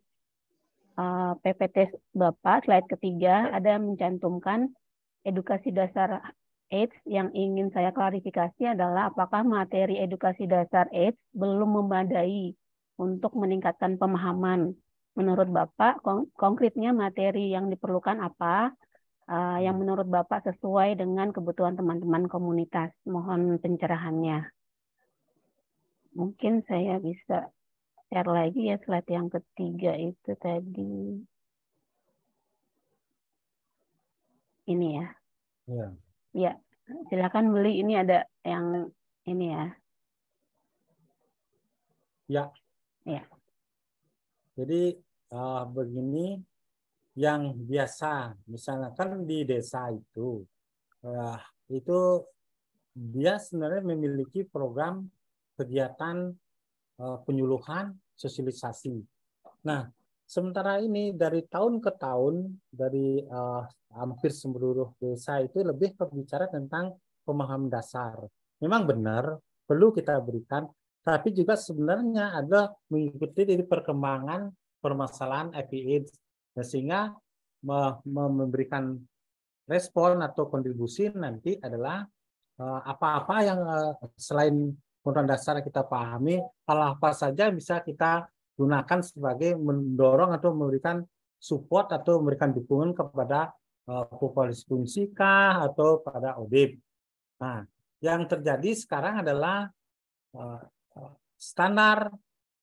PPT Bapak, slide ketiga, ada mencantumkan edukasi dasar AIDS. Yang ingin saya klarifikasi adalah apakah materi edukasi dasar AIDS belum memadai untuk meningkatkan pemahaman. Menurut Bapak, konkretnya materi yang diperlukan apa yang menurut Bapak sesuai dengan kebutuhan teman-teman komunitas? Mohon pencerahannya. Mungkin saya bisa share lagi ya slide yang ketiga itu tadi. Ini ya. Ya. Ya, silakan Beli. Ini ada yang ini ya. Ya. Ya. Jadi begini, yang biasa, misalnya kan di desa itu dia sebenarnya memiliki program kegiatan penyuluhan, sosialisasi. Nah, sementara ini dari tahun ke tahun, dari hampir seluruh desa itu lebih berbicara tentang pemahaman dasar. Memang benar, perlu kita berikan, tapi juga sebenarnya ada mengikuti dari perkembangan permasalahan HIV/AIDS, sehingga memberikan respon atau kontribusi nanti adalah apa-apa yang selain pengetahuan dasar kita pahami, hal apa saja bisa kita gunakan sebagai mendorong atau memberikan support atau memberikan dukungan kepada populasi fungsi atau pada ODIP. Nah, yang terjadi sekarang adalah standar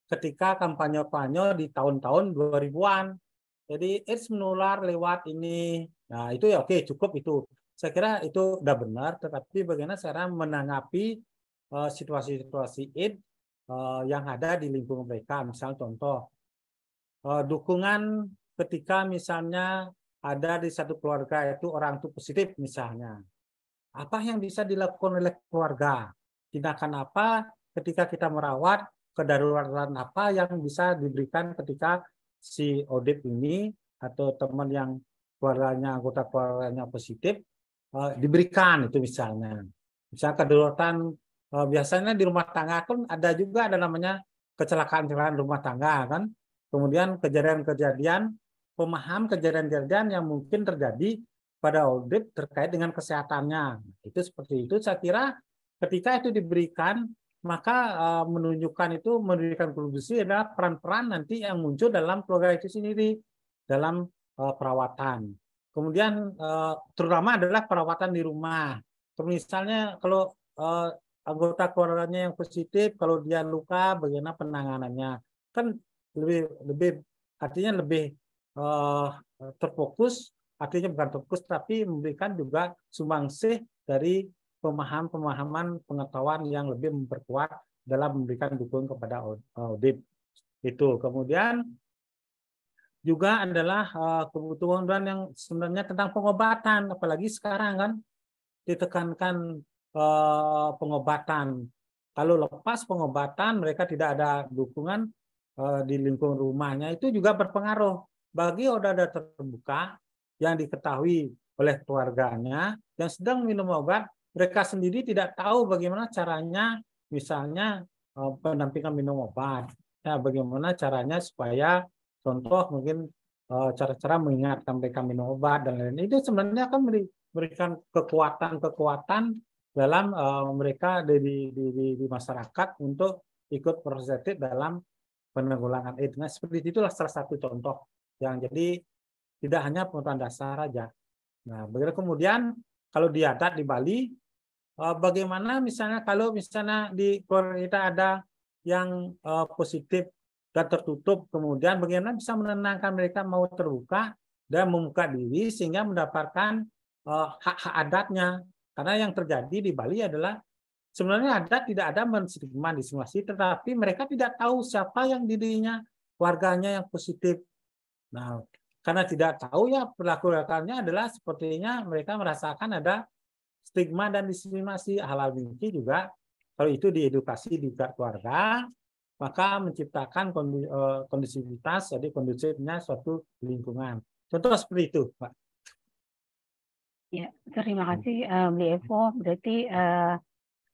ketika kampanye-kampanye di tahun-tahun 2000-an. Jadi AIDS menular lewat ini. Nah, itu ya oke, cukup itu. Saya kira itu udah benar, tetapi bagaimana cara menanggapi situasi-situasi AIDS yang ada di lingkungan mereka. Misalnya contoh, dukungan ketika misalnya ada di satu keluarga itu orang itu positif misalnya. Apa yang bisa dilakukan oleh keluarga? tindakan apa ketika kita merawat, kedaruratan apa yang bisa diberikan ketika si ODIP ini atau teman yang anggota keluarganya positif diberikan itu misalnya. Misalnya kedaruratan biasanya di rumah tangga kan ada namanya kecelakaan rumah tangga kan. Kemudian kejadian-kejadian kejadian-kejadian yang mungkin terjadi pada audit terkait dengan kesehatannya. Itu seperti itu. Saya kira ketika itu diberikan, maka memberikan kontribusi adalah peran-peran nanti yang muncul dalam keluarga itu sendiri dalam perawatan. Kemudian terutama adalah perawatan di rumah. Misalnya kalau anggota keluarganya yang positif, kalau dia luka, bagaimana penanganannya? Kan lebih artinya lebih terfokus, artinya bukan terfokus tapi memberikan juga sumbangsih dari pemahaman pengetahuan yang lebih memperkuat dalam memberikan dukungan kepada audit itu. Kemudian juga adalah kebutuhan yang sebenarnya tentang pengobatan, apalagi sekarang kan ditekankan pengobatan. Kalau lepas pengobatan mereka tidak ada dukungan di lingkungan rumahnya, itu juga berpengaruh bagi oda-oda terbuka yang diketahui oleh keluarganya yang sedang minum obat. Mereka sendiri tidak tahu bagaimana caranya, misalnya pendampingan minum obat. Ya, bagaimana caranya supaya contoh mungkin cara-cara mengingatkan mereka minum obat dan lain-lain. Itu sebenarnya akan memberikan kekuatan-kekuatan dalam mereka di masyarakat untuk ikut proses dalam penanggulangan AIDS. Nah, seperti itulah salah satu contoh yang jadi tidak hanya pengetahuan dasar saja. Nah, begitu kemudian kalau di adat di Bali, bagaimana misalnya kalau misalnya di keluarga kita ada yang positif dan tertutup, kemudian bagaimana bisa menenangkan mereka mau terbuka dan membuka diri sehingga mendapatkan hak-hak adatnya. Karena yang terjadi di Bali adalah sebenarnya adat tidak ada menstigma diskriminasi, tetapi mereka tidak tahu siapa yang dirinya warganya yang positif. Nah, karena tidak tahu ya perilaku-perilakunya adalah sepertinya mereka merasakan ada stigma dan diskriminasi. Hal-hal ini juga kalau itu diedukasi di keluarga, maka menciptakan kondisivitas, jadi kondusifnya suatu lingkungan. Contoh seperti itu, Pak. Ya, terima kasih Bli Evo. Berarti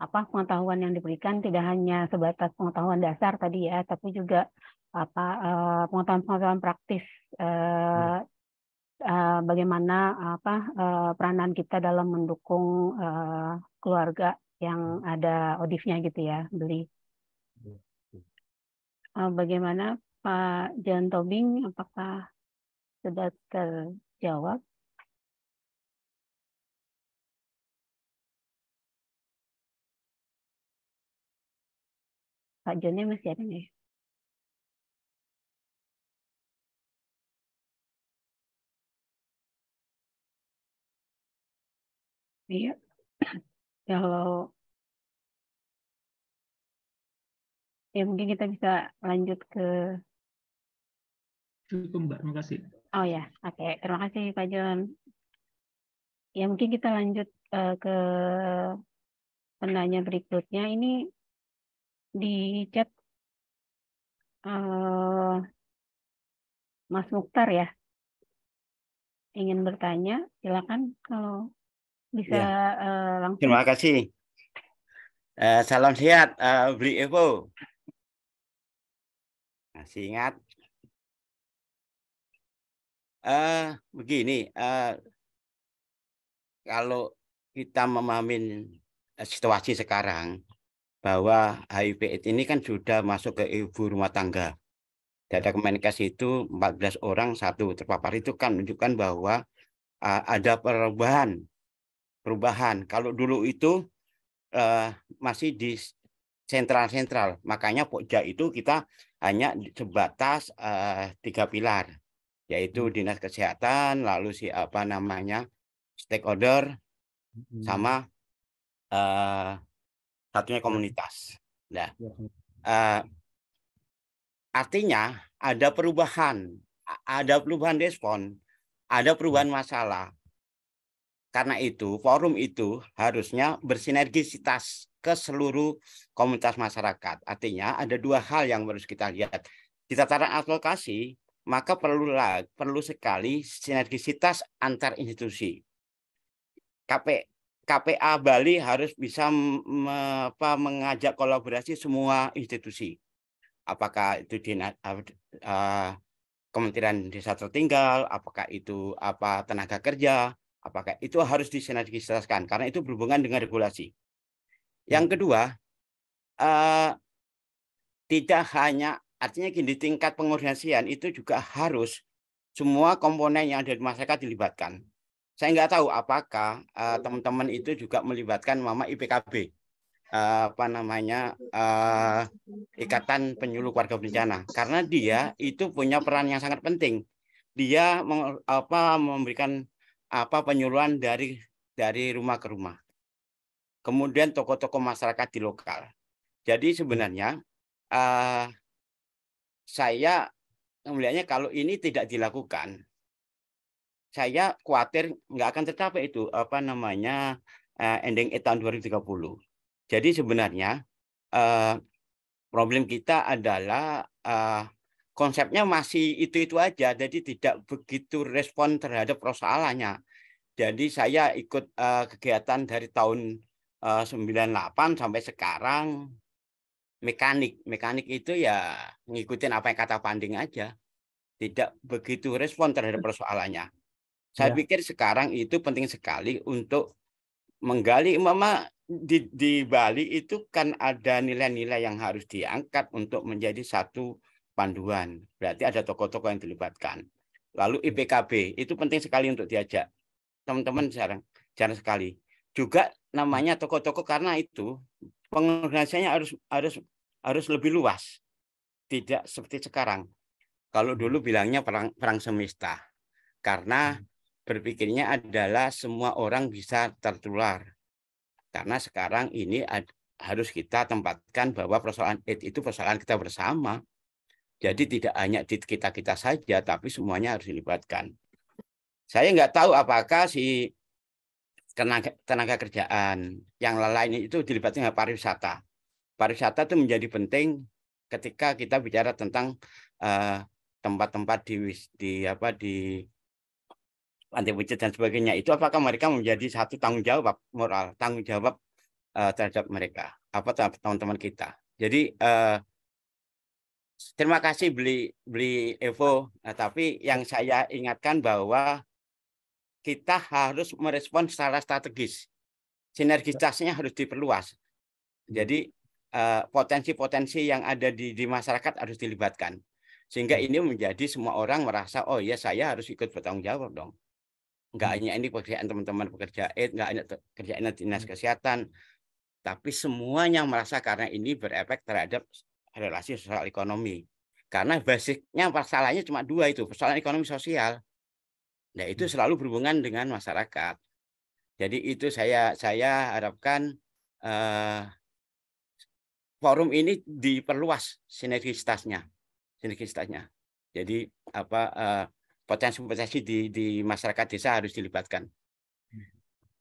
pengetahuan yang diberikan tidak hanya sebatas pengetahuan dasar tadi ya, tapi juga pengetahuan-pengetahuan praktis bagaimana peranan kita dalam mendukung keluarga yang ada ODIF-nya gitu ya, Bli. Bagaimana Pak Jan Tobing, apakah sudah terjawab? Pak Jonnya masih ada nggak ya? Iya. Kalau ya mungkin kita bisa lanjut ke cukup Mbak, terima kasih. Oh ya, oke. Terima kasih Pak Jon. Ya mungkin kita lanjut ke penanya berikutnya. Ini di chat Mas Mukhtar ya, ingin bertanya, silakan kalau bisa ya. Langsung. Terima kasih. Salam sehat, Bli Evo. Masih ingat? Begini, kalau kita memahami situasi sekarang bahwa HIV/AIDS ini kan sudah masuk ke ibu rumah tangga. Data Kemenkes itu 14 orang satu terpapar, itu kan menunjukkan bahwa ada perubahan. Kalau dulu itu masih di sentral-sentral, makanya Pokja itu kita hanya sebatas 3 pilar, yaitu dinas kesehatan, lalu stakeholder, sama satunya komunitas. Nah, artinya ada perubahan respon, ada perubahan masalah. Karena itu forum itu harusnya bersinergisitas ke seluruh komunitas masyarakat. Artinya ada dua hal yang harus kita lihat. Di tataran advokasi, maka perlu sekali sinergisitas antar institusi. KPA Bali harus bisa mengajak kolaborasi semua institusi. Apakah itu Kementerian Desa Tertinggal, apakah itu tenaga kerja, apakah itu harus disinergisasikan karena itu berhubungan dengan regulasi. Yang kedua, tidak hanya artinya gini, di tingkat pengorganisasian itu juga harus semua komponen yang ada di masyarakat dilibatkan. Saya nggak tahu apakah teman-teman itu juga melibatkan IPKB, Ikatan Penyuluh Keluarga Berencana, karena dia itu punya peran yang sangat penting. Dia memberikan penyuluhan dari rumah ke rumah. Kemudian tokoh-tokoh masyarakat di lokal. Jadi sebenarnya saya melihatnya kalau ini tidak dilakukan, saya khawatir nggak akan tercapai itu ending tahun 2030. Jadi sebenarnya problem kita adalah konsepnya masih itu aja, jadi tidak begitu respon terhadap persoalannya. Jadi saya ikut kegiatan dari tahun 98 sampai sekarang mekanik itu ya ngikutin apa yang kata Panding aja, tidak begitu respon terhadap persoalannya. Saya pikir sekarang itu penting sekali untuk menggali, di Bali itu kan ada nilai-nilai yang harus diangkat untuk menjadi satu panduan. Berarti ada tokoh-tokoh yang dilibatkan. Lalu IPKB itu penting sekali untuk diajak. Teman-teman jarang sekali. Juga namanya tokoh-tokoh karena itu pengorganisasinya harus lebih luas. Tidak seperti sekarang. Kalau dulu bilangnya perang semesta. Karena berpikirnya adalah semua orang bisa tertular. Karena sekarang ini harus kita tempatkan bahwa persoalan AIDS itu persoalan kita bersama. Jadi tidak hanya di kita saja, tapi semuanya harus dilibatkan. Saya nggak tahu apakah si tenaga kerjaan yang lain itu dilibatkan dengan pariwisata. Pariwisata itu menjadi penting ketika kita bicara tentang tempat-tempat di Pantai Pucet dan sebagainya, itu apakah mereka menjadi satu tanggung jawab moral, tanggung jawab terhadap mereka, teman-teman kita. Jadi terima kasih beli Evo, tapi yang saya ingatkan bahwa kita harus merespon secara strategis, sinergitasnya harus diperluas. Jadi potensi-potensi yang ada di masyarakat harus dilibatkan, sehingga ini menjadi semua orang merasa oh ya saya harus ikut bertanggung jawab dong. Enggak hanya ini pekerjaan teman-teman pekerja enggak hanya kerjaan dinas kesehatan, tapi semuanya merasa karena ini berefek terhadap relasi sosial ekonomi. Karena basicnya masalahnya cuma dua itu, persoalan ekonomi sosial. Nah, itu selalu berhubungan dengan masyarakat. Jadi itu saya harapkan forum ini diperluas sinergistasnya. Jadi potensi-potensi di masyarakat desa harus dilibatkan.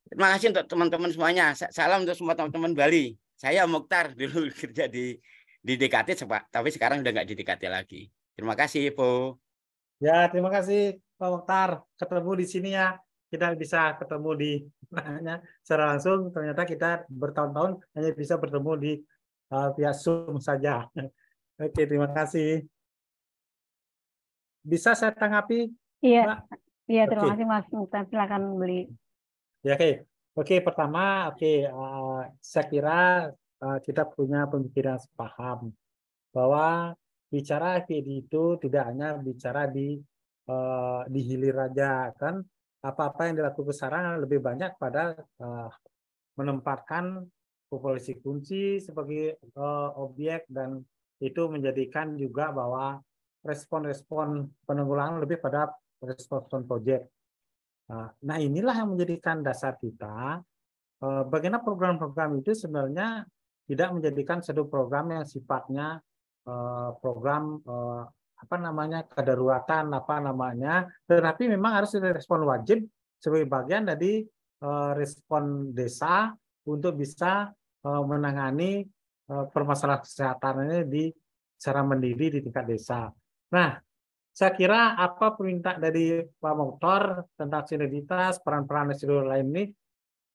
Terima kasih untuk teman-teman semuanya. Salam untuk semua teman-teman Bali. Saya Mokhtar, dulu kerja di DKT, tapi sekarang udah nggak di DKT lagi. Terima kasih, Po. Ya, terima kasih Pak Mokhtar. Ketemu di sini ya. Kita bisa ketemu di secara langsung. Ternyata kita bertahun-tahun hanya bisa bertemu di via Zoom saja. Oke, terima kasih. Bisa saya tanggapi, Iya, Mbak? iya, terima kasih Mas Mokhtar. Silakan beli. Ya, oke. Pertama, saya kira kita punya pemikiran sepaham bahwa bicara FPID itu tidak hanya bicara di hilir aja, kan? Apa-apa yang dilakukan sekarang lebih banyak pada menempatkan populasi kunci sebagai objek, dan itu menjadikan juga bahwa respon-respon penanggulangan lebih pada respon proyek. Nah, inilah yang menjadikan dasar kita bagaimana program-program itu sebenarnya tidak menjadikan satu program yang sifatnya program kedaruratan tetapi memang harus direspon wajib sebagai bagian dari respon desa untuk bisa menangani permasalahan kesehatan ini secara mandiri di tingkat desa. Nah, saya kira apa permintaan dari Pak Mokhtar tentang sinergitas, peran-peran dan seluruh lain ini,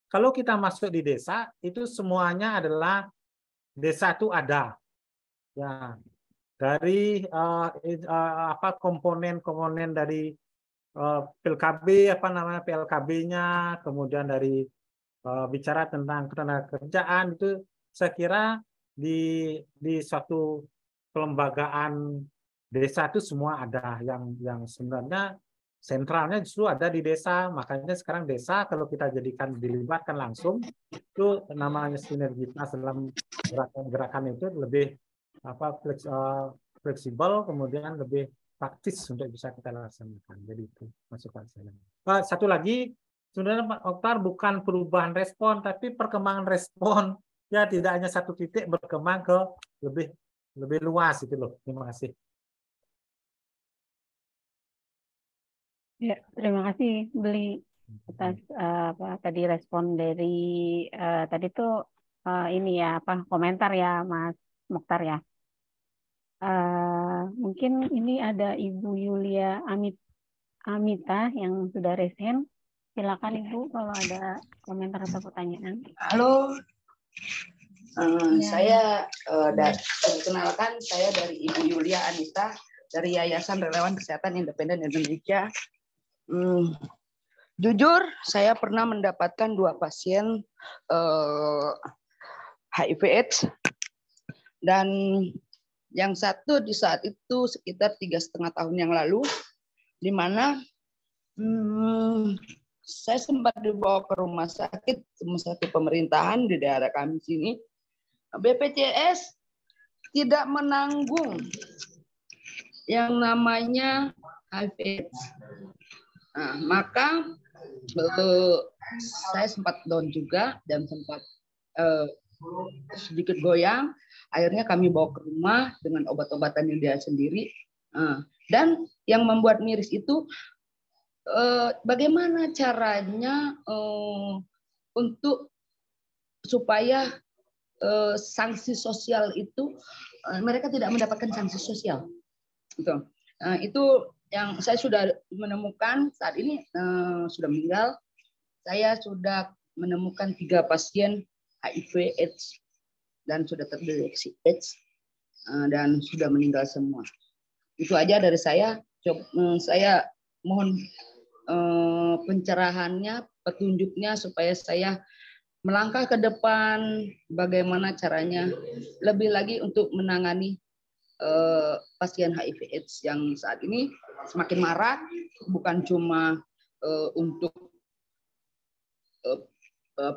kalau kita masuk di desa, itu semuanya adalah desa itu ada. Ya, dari komponen-komponen dari PLKB, PLKB-nya, kemudian dari bicara tentang ketenagakerjaan, itu saya kira di suatu kelembagaan desa itu semua ada, yang sebenarnya sentralnya justru ada di desa. Makanya sekarang desa kalau kita dilibatkan langsung, itu namanya sinergitas dalam gerakan-gerakan itu lebih fleksibel, kemudian lebih praktis untuk bisa kita laksanakan. Jadi itu masukan saya. Satu lagi, sebenarnya Pak Mokhtar bukan perubahan respon, tapi perkembangan respon. Ya, tidak hanya satu titik, berkembang ke lebih luas itu loh. Terima kasih. Ya, terima kasih Beli atas tadi respon dari tadi tuh ini ya komentar ya Mas Mokhtar ya. Mungkin ini ada Ibu Yulia Amita yang sudah resen. Silakan Ibu kalau ada komentar atau pertanyaan. Halo, saya perkenalkan, saya dari Ibu Yulia Anita dari Yayasan Relawan Kesehatan Independen Indonesia. Jujur, saya pernah mendapatkan 2 pasien HIV/AIDS, dan yang satu di saat itu sekitar 3,5 tahun yang lalu, di mana saya sempat dibawa ke rumah sakit pemerintahan di daerah kami sini. BPJS tidak menanggung yang namanya HIV/AIDS. Nah, maka saya sempat down juga dan sempat sedikit goyang. Akhirnya kami bawa ke rumah dengan obat-obatan yang dia sendiri. Dan yang membuat miris itu bagaimana caranya untuk supaya sanksi sosial itu mereka tidak mendapatkan sanksi sosial. Itu yang saya sudah menemukan saat ini sudah meninggal. Saya sudah menemukan 3 pasien HIV/AIDS dan sudah terdeteksi AIDS dan sudah meninggal semua. Itu aja dari saya. Saya mohon pencerahannya, petunjuknya supaya saya melangkah ke depan bagaimana caranya lebih lagi untuk menangani pasien HIV/AIDS yang saat ini semakin marak, bukan cuma untuk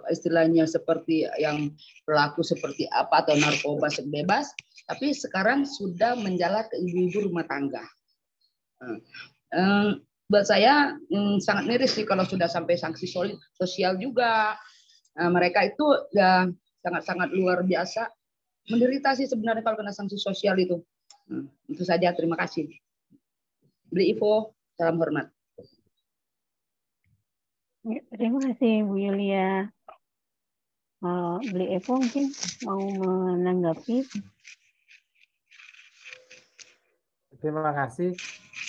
istilahnya seperti yang pelaku seperti apa atau narkoba bebas, tapi sekarang sudah menjalar ke ibu-ibu rumah tangga. Buat saya sangat miris sih kalau sudah sampai sanksi sosial juga. Mereka itu ya sangat-sangat luar biasa menderita sih sebenarnya kalau kena sanksi sosial itu. Itu saja, terima kasih. Beli Ivo, salam hormat. Terima kasih Bu Yulia. Beli Evo mungkin mau menanggapi. Terima kasih.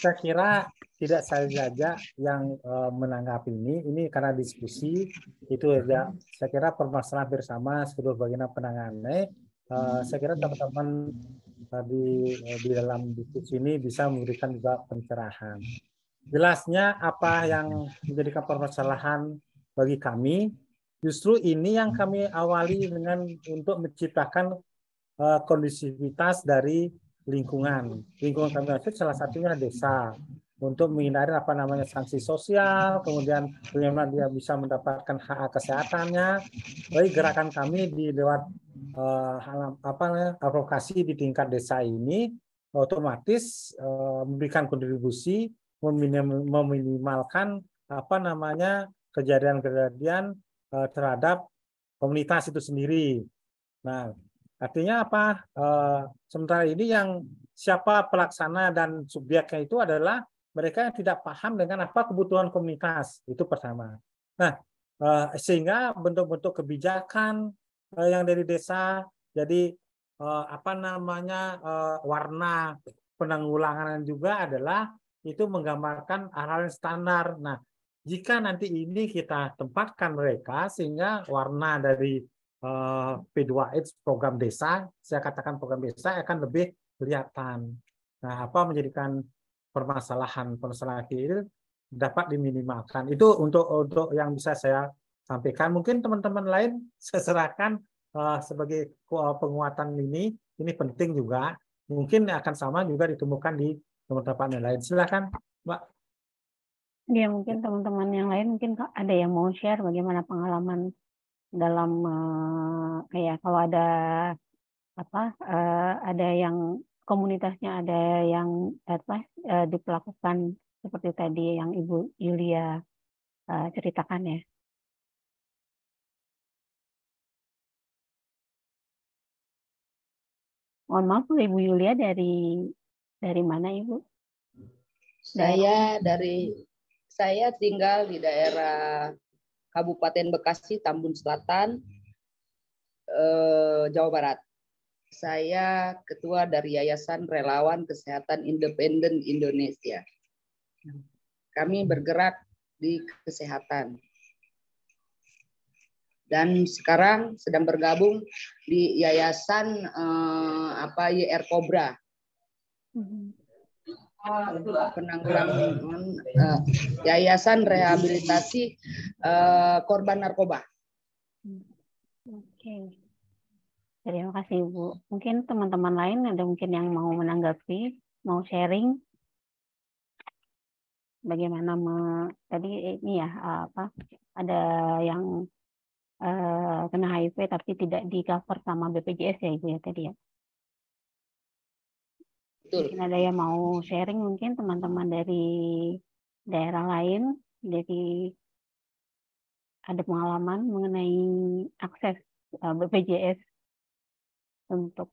Saya kira tidak saya saja yang menanggapi ini karena diskusi itu ya. Saya kira permasalahan bersama seluruh bagian penanganan. Saya kira teman-teman di dalam diskusi ini bisa memberikan juga pencerahan. Jelasnya apa yang menjadikan permasalahan bagi kami, justru ini yang kami awali dengan untuk menciptakan kondisivitas dari lingkungan. Lingkungan kami itu salah satunya desa. Untuk menghindari sanksi sosial, kemudian bagaimana dia bisa mendapatkan hak kesehatannya. Jadi gerakan kami di lewat advokasi di tingkat desa ini otomatis memberikan kontribusi meminimalkan kejadian-kejadian terhadap komunitas itu sendiri. Nah, artinya apa? Sementara ini yang siapa pelaksana dan subjeknya itu adalah mereka yang tidak paham dengan apa kebutuhan komunitas. Itu pertama. Nah, sehingga bentuk-bentuk kebijakan yang dari desa. Jadi apa namanya warna penanggulangan juga adalah itu menggambarkan hal-hal yang standar. Nah, jika nanti ini kita tempatkan mereka sehingga warna dari P2H program desa, saya katakan program desa akan lebih kelihatan. Nah, apa menjadikan permasalahan itu dapat diminimalkan. Itu untuk yang bisa saya sampaikan. Mungkin teman-teman lain saya serahkan sebagai penguatan ini penting juga. Mungkin akan sama juga ditemukan di teman-teman yang lain. Silakan, Mbak. Ya, mungkin teman-teman yang lain mungkin ada yang mau share bagaimana pengalaman dalam kayak kalau ada ada yang komunitasnya ada yang diperlakukan seperti tadi yang Ibu Yulia ceritakan ya. Mohon maaf, Ibu Yulia dari mana, Ibu? Saya tinggal di daerah Kabupaten Bekasi, Tambun Selatan, Jawa Barat. Saya ketua dari Yayasan Relawan Kesehatan Independen Indonesia. Kami bergerak di kesehatan. Dan sekarang sedang bergabung di Yayasan YR Cobra. Penanggulangan Yayasan Rehabilitasi Korban Narkoba. Oke. Terima kasih, Bu. Mungkin teman-teman lain ada mungkin yang mau menanggapi, mau sharing bagaimana tadi ini ya ada yang kena HIV tapi tidak di cover sama BPJS ya, Ibu ya tadi ya. Betul. Mungkin ada yang mau sharing, mungkin teman-teman dari daerah lain jadi ada pengalaman mengenai akses BPJS untuk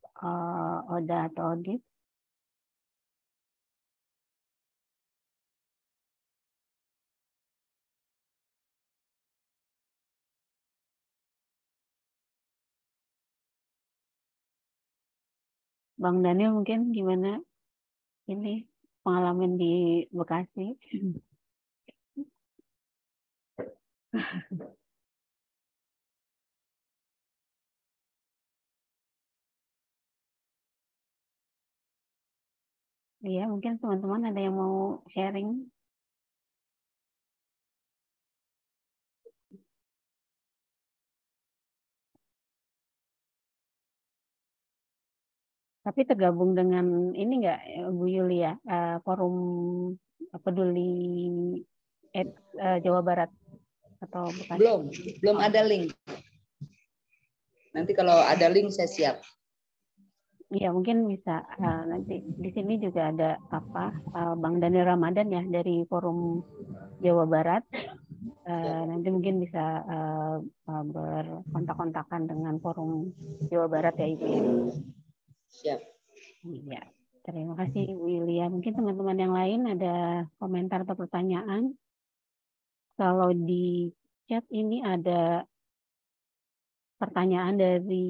ODA atau audit. Bang Daniel mungkin gimana ini pengalaman di Bekasi? Iya, mungkin teman-teman ada yang mau sharing. Tapi tergabung dengan ini enggak, Bu Yulia, forum peduli Jawa Barat atau Bekasi? Belum ada link. Nanti kalau ada link saya siap. Iya, mungkin bisa nanti di sini juga ada Bang Daniel Ramadan ya dari forum Jawa Barat. Nanti mungkin bisa berkontak-kontakan dengan forum Jawa Barat ya, Ibu ya. Siap. Iya, terima kasih Ibu Yulia. Mungkin teman-teman yang lain ada komentar atau pertanyaan. Kalau di chat ini ada pertanyaan dari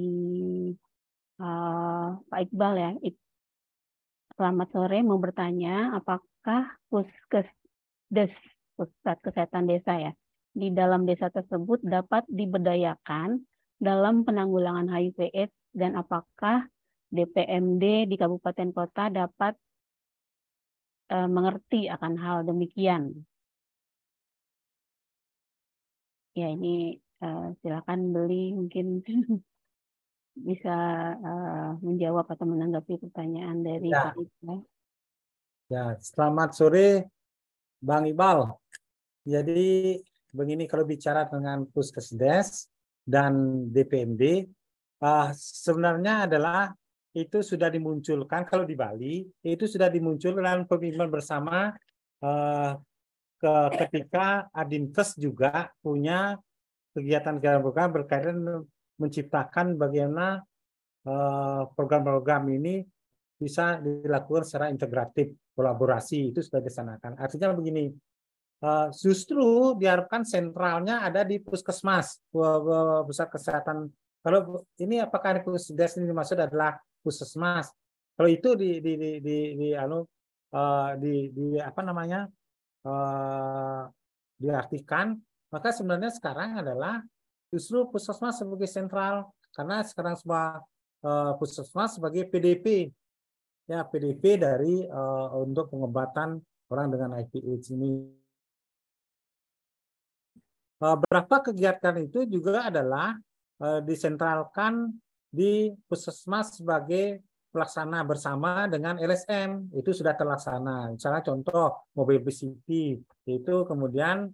Pak Iqbal ya. Selamat sore, mau bertanya apakah Puskesdes, Pusat Kesehatan Desa ya, di dalam desa tersebut dapat diberdayakan dalam penanggulangan HIV/AIDS dan apakah DPMD di kabupaten kota dapat mengerti akan hal demikian? Ya, ini silakan Beli mungkin bisa menjawab atau menanggapi pertanyaan dari Pak Iqbal. Ya, selamat sore Bang Iqbal. Jadi begini, kalau bicara dengan Puskesdes dan DPMD, sebenarnya adalah itu sudah dimunculkan kalau di Bali, itu sudah dimunculkan dalam pemimpinan bersama ketika Adinkes juga punya kegiatan-kegiatan berkaitan menciptakan bagaimana program-program ini bisa dilakukan secara integratif, kolaborasi itu sudah disanakan. Artinya begini, justru diharapkan sentralnya ada di puskesmas, pusat kesehatan Kalau ini apakah Pusdes ini dimaksud adalah puskesmas? Kalau itu apa namanya diartikan, maka sebenarnya sekarang adalah justru puskesmas sebagai sentral, karena sekarang semua puskesmas sebagai PDP, ya PDP dari untuk pengobatan orang dengan HIV/AIDS ini. Beberapa kegiatan itu juga adalah disentralkan di puskesmas sebagai pelaksana bersama dengan LSM, itu sudah terlaksana. Misalnya contoh mobil PCP itu kemudian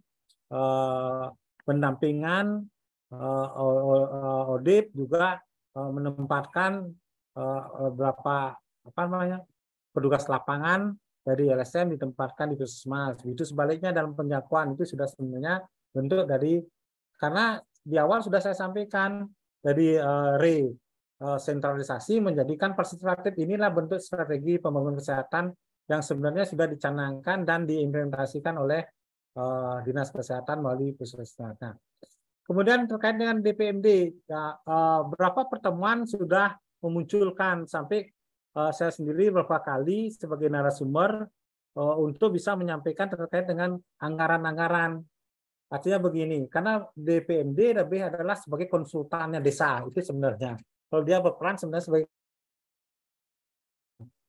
pendampingan ODIP juga menempatkan beberapa apa namanya petugas lapangan dari LSM ditempatkan di puskesmas. Itu sebaliknya dalam penjangkauan itu sudah sebenarnya bentuk dari, karena di awal sudah saya sampaikan dari sentralisasi menjadikan partisipatif, inilah bentuk strategi pembangunan kesehatan yang sebenarnya sudah dicanangkan dan diimplementasikan oleh Dinas Kesehatan melalui puskesmas. Nah, kemudian terkait dengan DPMD, ya, berapa pertemuan sudah memunculkan sampai saya sendiri beberapa kali sebagai narasumber untuk bisa menyampaikan terkait dengan anggaran-anggaran. Artinya begini, karena DPMD lebih adalah sebagai konsultannya desa, itu sebenarnya. Kalau dia berperan sebenarnya sebagai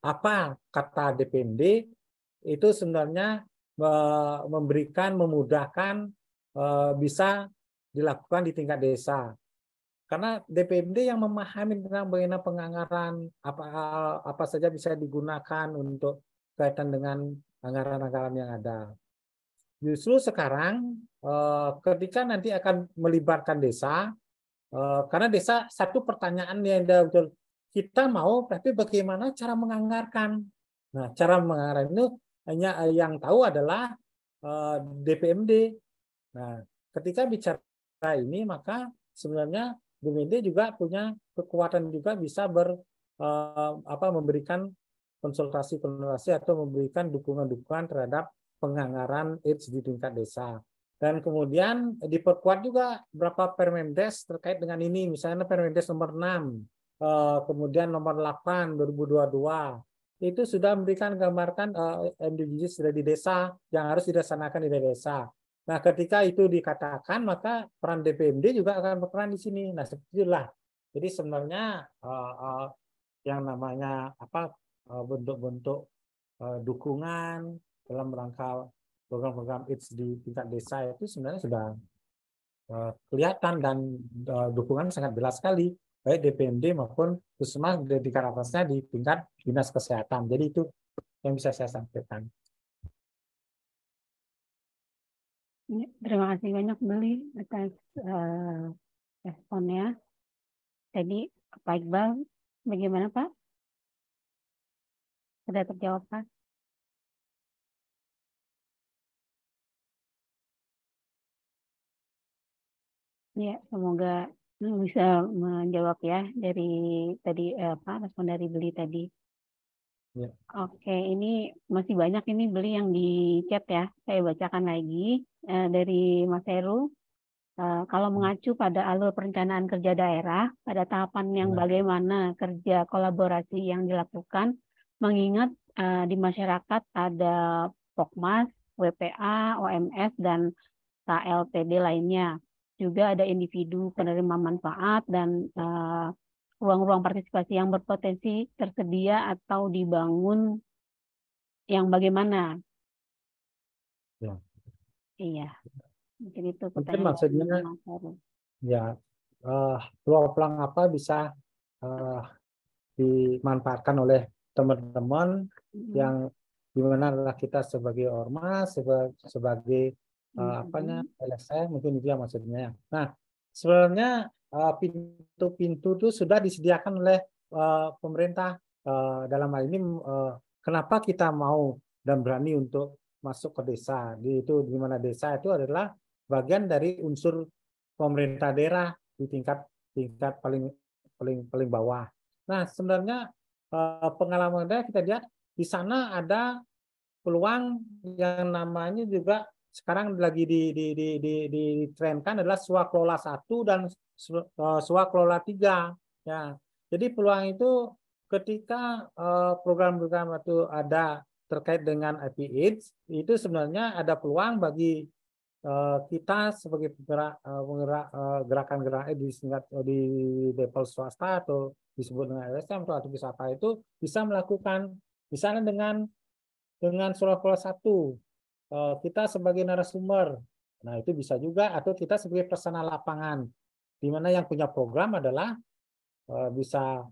apa kata DPMD, itu sebenarnya memberikan, memudahkan bisa dilakukan di tingkat desa. Karena DPMD yang memahami tentang bagaimana penganggaran, apa saja bisa digunakan untuk kaitan dengan anggaran-anggaran yang ada. Justru sekarang ketika nanti akan melibatkan desa, karena desa satu pertanyaan yang kita mau, tapi bagaimana cara menganggarkan? Nah, cara menganggarkan itu hanya yang tahu adalah DPMD. Nah, ketika bicara ini, maka sebenarnya DPMD juga punya kekuatan juga bisa memberikan konsultasi atau memberikan dukungan-dukungan terhadap penganggaran AIDS di tingkat desa. Dan kemudian diperkuat juga beberapa Permendes terkait dengan ini, misalnya Permendes nomor 6, kemudian nomor 8 2022, itu sudah memberikan gambarkan MDGs di desa yang harus dilaksanakan di desa. Nah, ketika itu dikatakan, maka peran DPMD juga akan berperan di sini. Nah, seperti itulah. Jadi sebenarnya yang namanya bentuk-bentuk dukungan dalam rangka program-program AIDS di tingkat desa itu sebenarnya sudah kelihatan, dan dukungan sangat jelas sekali baik DPMD maupun puskesmas di tingkat atasnya di tingkat dinas kesehatan. Jadi itu yang bisa saya sampaikan. Terima kasih banyak Beli atas responnya. Jadi Pak Iqbal, bagaimana Pak? Sudah terjawab Pak? Ya, semoga bisa menjawab ya dari tadi respon dari Beli tadi. Ya. Oke, ini masih banyak ini Beli yang di chat ya. Saya bacakan lagi dari Mas Heru. Kalau mengacu pada alur perencanaan kerja daerah, pada tahapan yang bagaimana kerja kolaborasi yang dilakukan, mengingat di masyarakat ada Pokmas, WPA, OMS, dan KLPD lainnya. Juga ada individu penerima manfaat dan ruang-ruang partisipasi yang berpotensi tersedia atau dibangun yang bagaimana? Ya. Iya. Mungkin itu mungkin maksudnya ya peluang apa bisa dimanfaatkan oleh teman-teman yang dimana adalah kita sebagai ormas, sebagai LSM, mungkin itu yang maksudnya. Nah, sebenarnya pintu-pintu itu sudah disediakan oleh pemerintah. Dalam hal ini kenapa kita mau dan berani untuk masuk ke desa? Itu di mana desa itu adalah bagian dari unsur pemerintah daerah di tingkat paling bawah. Nah, sebenarnya pengalaman kita lihat di sana ada peluang yang namanya juga sekarang lagi ditrenkan adalah swakelola 1 dan swakelola 3. Ya. Jadi peluang itu ketika program-program itu ada terkait dengan IP/AIDS, itu sebenarnya ada peluang bagi kita sebagai gerakan-gerakan di level swasta atau disebut dengan LSM atau bisa apa itu bisa melakukan misalnya dengan swakelola 1 kita sebagai narasumber. Nah, itu bisa juga atau kita sebagai personal lapangan di mana yang punya program adalah bisa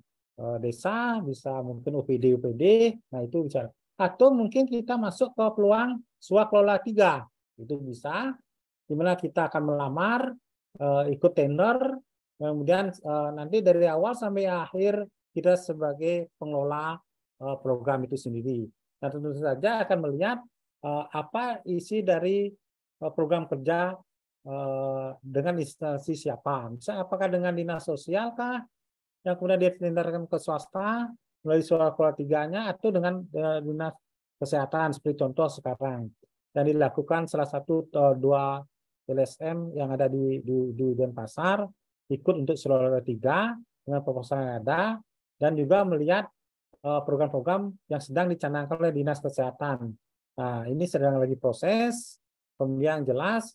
desa, bisa mungkin UPD. Nah, itu bisa. Atau mungkin kita masuk ke peluang swakelola 3. Itu bisa di mana kita akan melamar, ikut tender, kemudian nanti dari awal sampai akhir kita sebagai pengelola program itu sendiri. Nah, tentu saja akan melihat apa isi dari program kerja dengan instansi siapa. Misalnya apakah dengan dinas sosial kah, yang kemudian dia tenderkan ke swasta melalui swakelola 3-nya atau dengan dinas kesehatan seperti contoh sekarang. Dan dilakukan salah satu 2 LSM yang ada di Denpasar ikut untuk swakelola 3 dengan proposal yang ada dan juga melihat program-program yang sedang dicanangkan oleh dinas kesehatan. Nah, ini sedang lagi proses. Kemudian jelas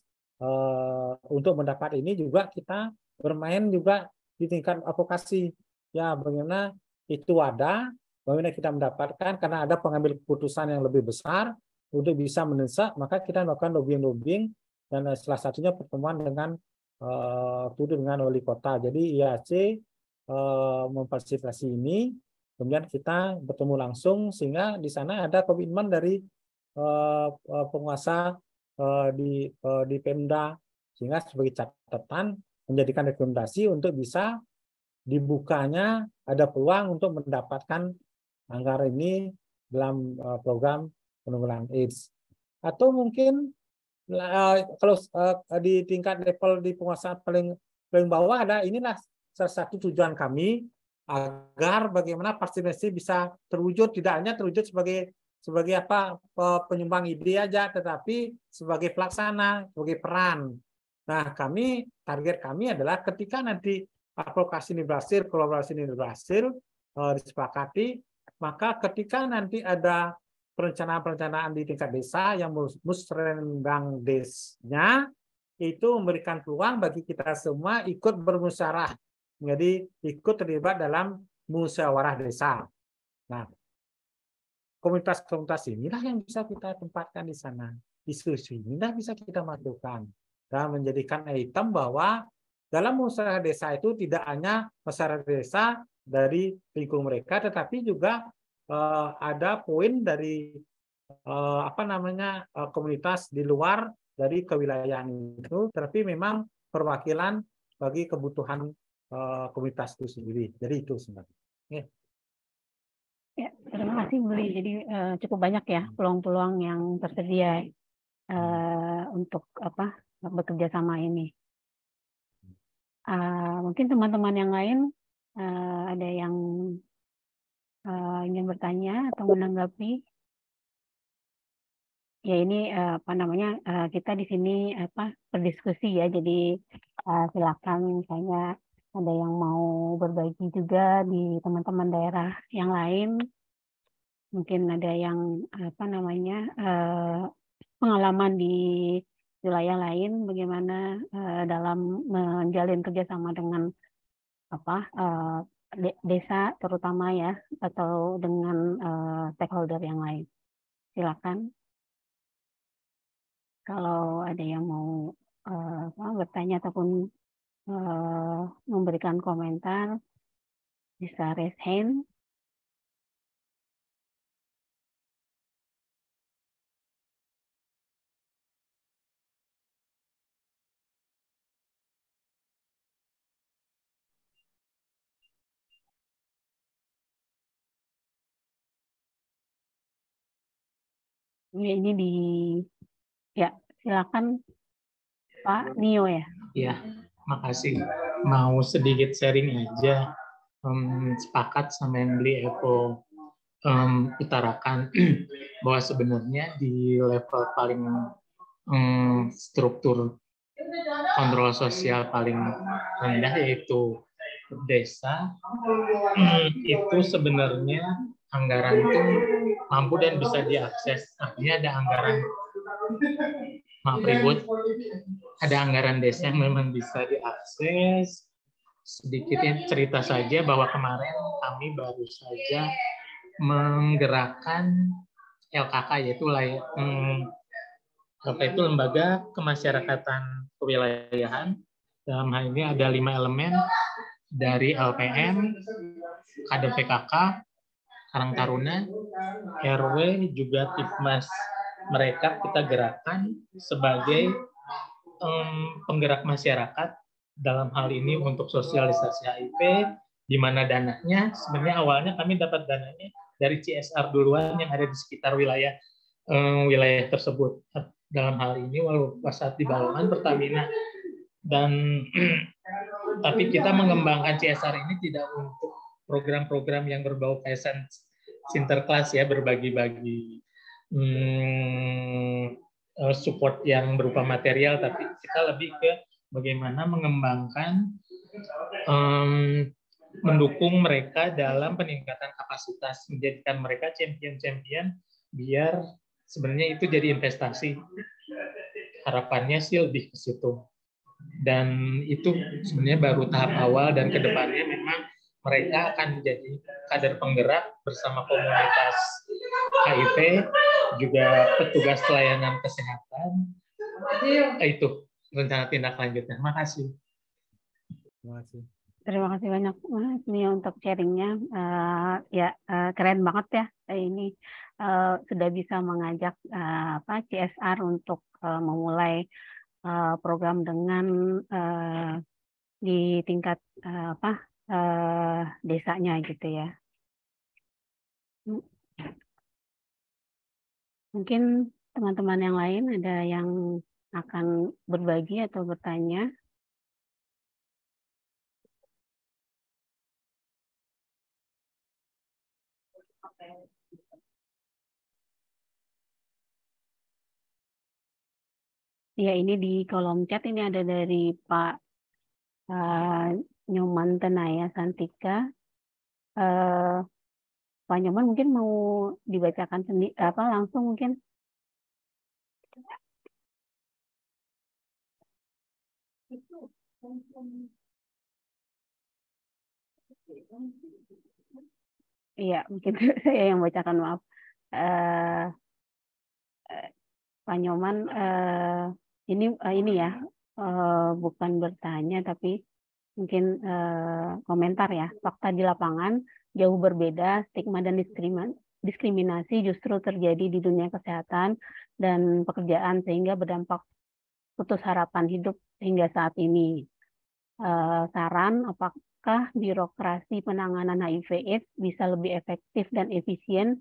untuk mendapat ini juga kita bermain juga di tingkat advokasi. Ya, bagaimana itu ada, bagaimana kita mendapatkan karena ada pengambil keputusan yang lebih besar untuk bisa mendesak, maka kita melakukan lobbying dan salah satunya pertemuan dengan wali kota. Jadi IAC memfasilitasi ini. Kemudian kita bertemu langsung sehingga di sana ada komitmen dari penguasa di Pemda sehingga sebagai catatan menjadikan rekomendasi untuk bisa dibukanya ada peluang untuk mendapatkan anggaran ini dalam program penanggulangan AIDS. Atau mungkin kalau di tingkat level di penguasaan paling bawah ada inilah salah satu tujuan kami agar bagaimana partisipasi bisa terwujud, tidak hanya terwujud sebagai apa penyumbang ide aja, tetapi sebagai pelaksana, sebagai peran. Nah, target kami adalah ketika nanti advokasi ini berhasil, kolaborasi ini berhasil, disepakati, maka ketika nanti ada perencanaan-perencanaan di tingkat desa yang musrenbang desnya, itu memberikan peluang bagi kita semua ikut bermusyawarah. Jadi ikut terlibat dalam musyawarah desa. Nah, komunitas-komunitas inilah yang bisa kita tempatkan di sana. Diskusi inilah bisa kita masukkan dan menjadikan item bahwa dalam musyawarah desa itu tidak hanya masyarakat desa dari lingkungan mereka, tetapi juga ada poin dari komunitas di luar dari kewilayahan itu, tetapi memang perwakilan bagi kebutuhan komunitas itu sendiri. Jadi itu sebenarnya. Okay. Ya, terima kasih Beli. Jadi cukup banyak ya peluang-peluang yang tersedia untuk bekerja sama ini. Mungkin teman-teman yang lain ada yang ingin bertanya atau menanggapi. Ya ini kita di sini berdiskusi ya. Jadi silakan misalnya ada yang mau berbagi juga di teman-teman daerah yang lain. Mungkin ada yang pengalaman di wilayah lain bagaimana dalam menjalin kerjasama dengan desa terutama ya atau dengan stakeholder yang lain. Silakan. Kalau ada yang mau bertanya ataupun memberikan komentar, bisa raise hand. Ini ya silakan Pak Nio ya. Ya, makasih. Mau sedikit sharing aja. Sepakat sama yang Beli Evo utarakan bahwa sebenarnya di level paling struktur kontrol sosial paling rendah yaitu desa, itu sebenarnya anggaran itu mampu dan bisa diakses. Artinya ada anggaran, maaf ribut, ada anggaran desa yang memang bisa diakses. Sedikitnya cerita saja bahwa kemarin kami baru saja menggerakkan LKK, yaitu Lembaga Kemasyarakatan Kewilayahan. Dalam hal ini ada 5 elemen dari LPM, kader PKK, Karang Taruna, RW, juga Tipmas. Mereka kita gerakan sebagai penggerak masyarakat dalam hal ini untuk sosialisasi HIV, di mana dananya sebenarnya awalnya kami dapat dananya dari CSR duluan yang ada di sekitar wilayah tersebut. Dalam hal ini walaupun saat di Balongan Pertamina, dan tapi kita mengembangkan CSR ini tidak untuk program-program yang berbau kayak sinterklas ya, berbagi-bagi support yang berupa material, tapi kita lebih ke bagaimana mengembangkan, mendukung mereka dalam peningkatan kapasitas, menjadikan mereka champion-champion, biar sebenarnya itu jadi investasi. Harapannya sih lebih ke situ. Dan itu sebenarnya baru tahap awal, dan kedepannya memang mereka akan menjadi kader penggerak bersama komunitas HIV, juga petugas pelayanan kesehatan. Itu rencana tindak lanjutnya. Terima kasih. Terima kasih. Terima kasih banyak Mas Mio untuk sharingnya. Keren banget ya ini sudah bisa mengajak CSR untuk memulai program dengan di tingkat desanya gitu ya. Mungkin teman-teman yang lain ada yang akan berbagi atau bertanya. Ya, ini di kolom chat ini ada dari Pak Nyoman Tenaya Santika. Pak Nyoman mungkin mau dibacakan sendiri langsung mungkin. Iya, mungkin saya yang bacakan, maaf. Pak Nyoman ini ya, bukan bertanya tapi mungkin komentar ya. Fakta di lapangan jauh berbeda, stigma dan diskriminasi justru terjadi di dunia kesehatan dan pekerjaan sehingga berdampak putus harapan hidup hingga saat ini. Saran, apakah birokrasi penanganan HIV/AIDS bisa lebih efektif dan efisien,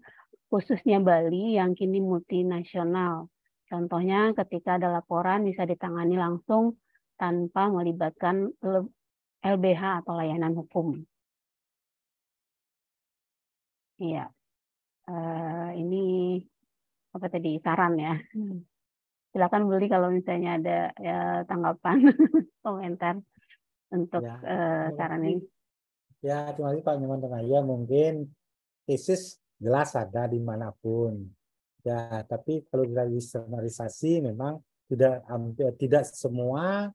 khususnya Bali yang kini multinasional? Contohnya ketika ada laporan bisa ditangani langsung tanpa melibatkan LBH atau layanan hukum. Iya, ini apa tadi, saran ya. Silakan Beli kalau misalnya ada tanggapan, komentar untuk saran ini. Ya, terima kasih Pak Nyoman Tenaya. Mungkin tesis jelas ada dimanapun. Ya, tapi kalau dari standarisasi memang tidak semua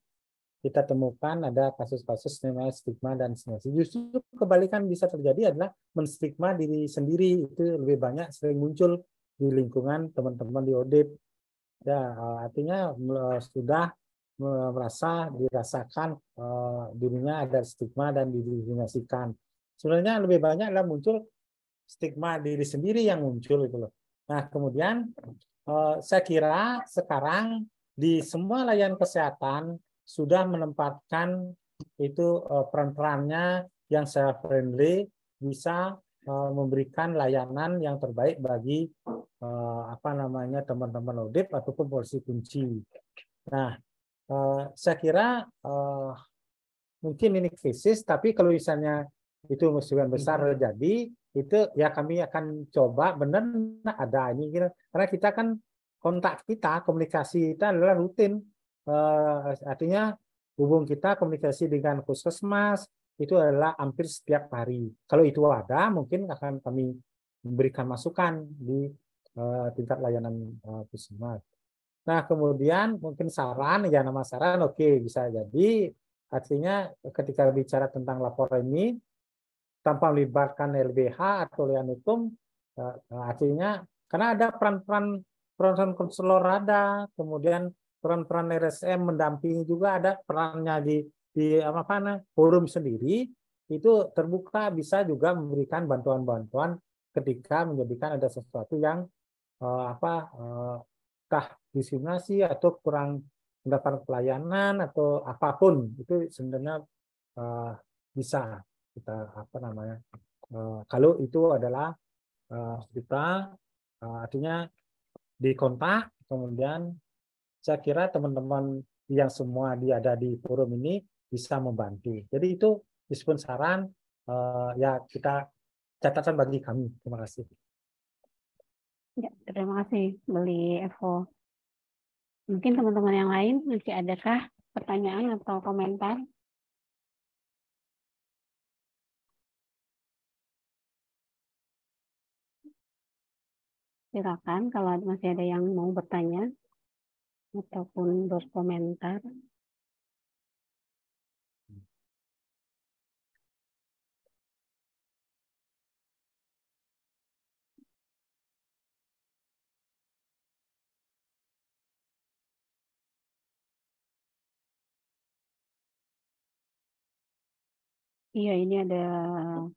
kita temukan ada kasus-kasus namanya stigma dan diskriminasi. Justru kebalikan bisa terjadi adalah menstigma diri sendiri, itu lebih banyak sering muncul di lingkungan teman-teman di ODIP. Ya, artinya sudah dirasakan dirinya ada stigma dan didiskriminasikan. Sebenarnya lebih banyak adalah muncul stigma diri sendiri yang muncul itu loh. Nah, kemudian saya kira sekarang di semua layanan kesehatan sudah menempatkan itu peran-perannya yang self friendly, bisa memberikan layanan yang terbaik bagi teman-teman ODIP ataupun polisi kunci. Nah, saya kira mungkin ini krisis, tapi kalau misalnya itu musibah besar terjadi, itu ya kami akan coba benar ada ini, karena kita kan kontak kita, komunikasi kita adalah rutin. Artinya hubung kita komunikasi dengan puskesmas itu adalah hampir setiap hari. Kalau itu ada, mungkin akan kami memberikan masukan di tingkat layanan puskesmas. Nah, kemudian mungkin saran, ya nama saran oke, bisa jadi artinya ketika bicara tentang laporan ini tanpa melibatkan LBH atau layanan hukum, artinya karena ada peran-peran konselor ada, kemudian peran-peran RSM mendampingi juga ada perannya di forum sendiri, itu terbuka bisa juga memberikan bantuan-bantuan ketika menjadikan ada sesuatu yang entah diskriminasi atau kurang mendapat pelayanan atau apapun, itu sebenarnya bisa kita kalau itu adalah kita artinya dikontak, kemudian saya kira teman-teman yang semua ada di forum ini bisa membantu. Jadi itu meskipun saran, ya kita catatan bagi kami. Terima kasih. Ya, terima kasih, Beli Evo. Mungkin teman-teman yang lain masih adakah pertanyaan atau komentar? Silakan kalau masih ada yang mau bertanya ataupun berkomentar. Iya, ini ada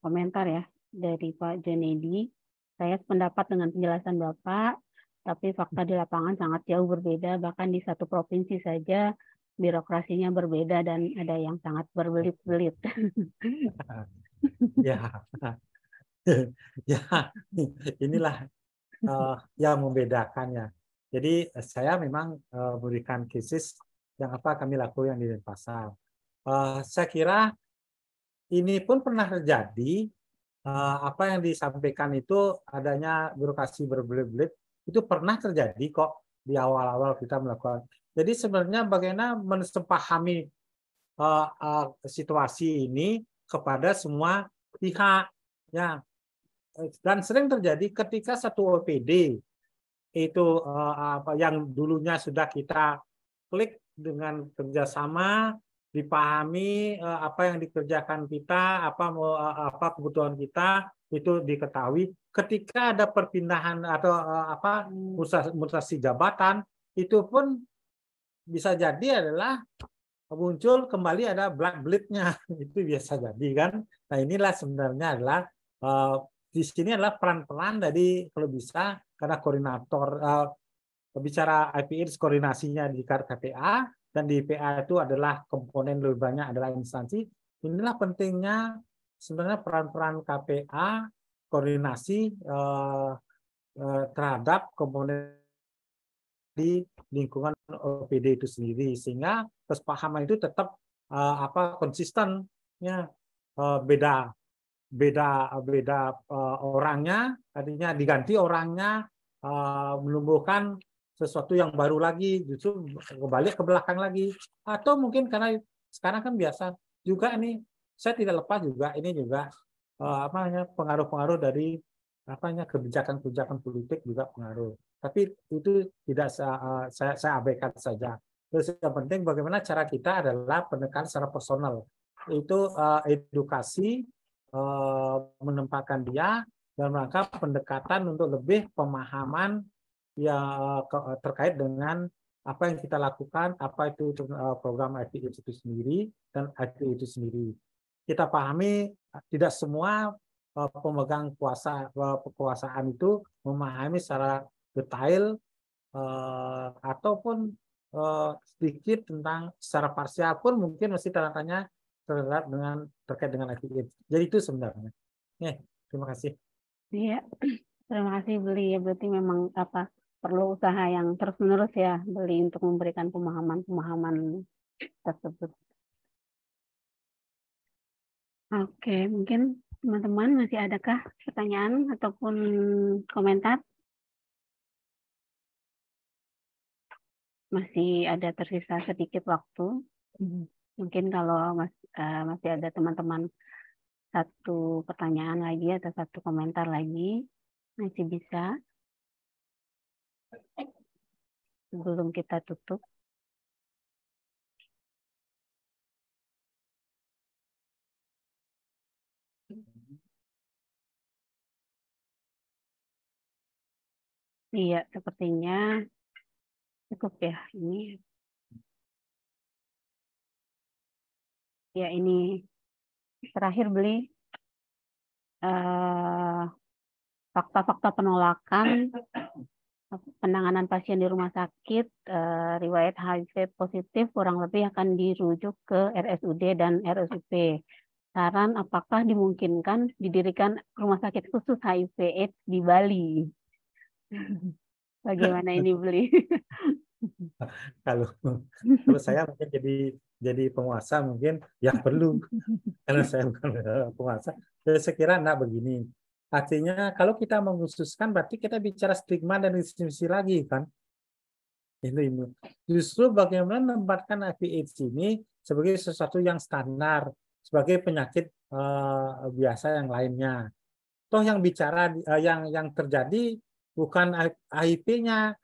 komentar ya dari Pak Junedi. Saya sependapat dengan penjelasan Bapak, tapi fakta di lapangan sangat jauh berbeda, bahkan di satu provinsi saja birokrasinya berbeda dan ada yang sangat berbelit-belit. Ya, ya, inilah yang membedakannya. Jadi saya memang berikan cases yang kami lakukan di Denpasar. Saya kira ini pun pernah terjadi, apa yang disampaikan itu adanya birokrasi berbelit-belit, itu pernah terjadi kok di awal-awal kita melakukan. Jadi sebenarnya bagaimana mensepahami situasi ini kepada semua pihak, ya. Dan sering terjadi ketika satu OPD itu yang dulunya sudah kita klik dengan kerjasama, dipahami apa yang dikerjakan kita, apa kebutuhan kita, itu diketahui. Ketika ada perpindahan atau mutasi jabatan, itu pun bisa jadi adalah muncul kembali ada black bleed-nya. Itu biasa jadi kan. Nah, inilah sebenarnya adalah di sini adalah peran-peran dari kalau bisa karena koordinator bicara IPIDS koordinasinya di KPA dan di PA itu adalah komponen lebih banyak adalah instansi. Inilah pentingnya sebenarnya peran-peran KPA koordinasi terhadap komponen di lingkungan OPD itu sendiri sehingga kesepahaman itu tetap konsisten, ya, beda orangnya, artinya diganti orangnya, menumbuhkan sesuatu yang baru lagi, justru kembali ke belakang lagi. Atau mungkin karena sekarang kan biasa juga ini, saya tidak lepas juga ini juga pengaruh-pengaruh dari kebijakan-kebijakan politik juga pengaruh. Tapi itu tidak saya abaikan saja. Terus yang penting bagaimana cara kita adalah pendekatan secara personal. Itu edukasi, menempatkan dia dalam rangka pendekatan untuk lebih pemahaman yang terkait dengan apa yang kita lakukan, apa itu program IPIDS itu sendiri dan IPIDS itu sendiri. Kita pahami tidak semua pemegang kekuasaan itu memahami secara detail ataupun sedikit tentang secara parsial pun mungkin masih tanya terkait dengan IPIDS. Jadi itu sebenarnya. Terima kasih. Iya, terima kasih Beli. Ya, berarti memang perlu usaha yang terus-menerus ya Beli untuk memberikan pemahaman tersebut. Oke, mungkin teman-teman masih adakah pertanyaan ataupun komentar? masih ada tersisa sedikit waktu. Mungkin kalau masih ada teman-teman satu pertanyaan lagi atau satu komentar lagi, masih bisa sebelum kita tutup. Iya, sepertinya cukup ya ini. Ya, ini terakhir Beli fakta-fakta penolakan penanganan pasien di rumah sakit riwayat HIV positif kurang lebih akan dirujuk ke RSUD dan RSUP. Saran apakah dimungkinkan didirikan rumah sakit khusus HIV/AIDS di Bali? Bagaimana ini Beli? Kalau saya mungkin jadi penguasa mungkin ya perlu, karena saya bukan penguasa. Jadi saya kira enggak begini. Artinya kalau kita mengkhususkan berarti kita bicara stigma dan diskriminasi lagi kan. Ini justru bagaimana menempatkan HIV/AIDS ini sebagai sesuatu yang standar, sebagai penyakit biasa yang lainnya. Toh yang bicara yang terjadi bukan HIV-nya.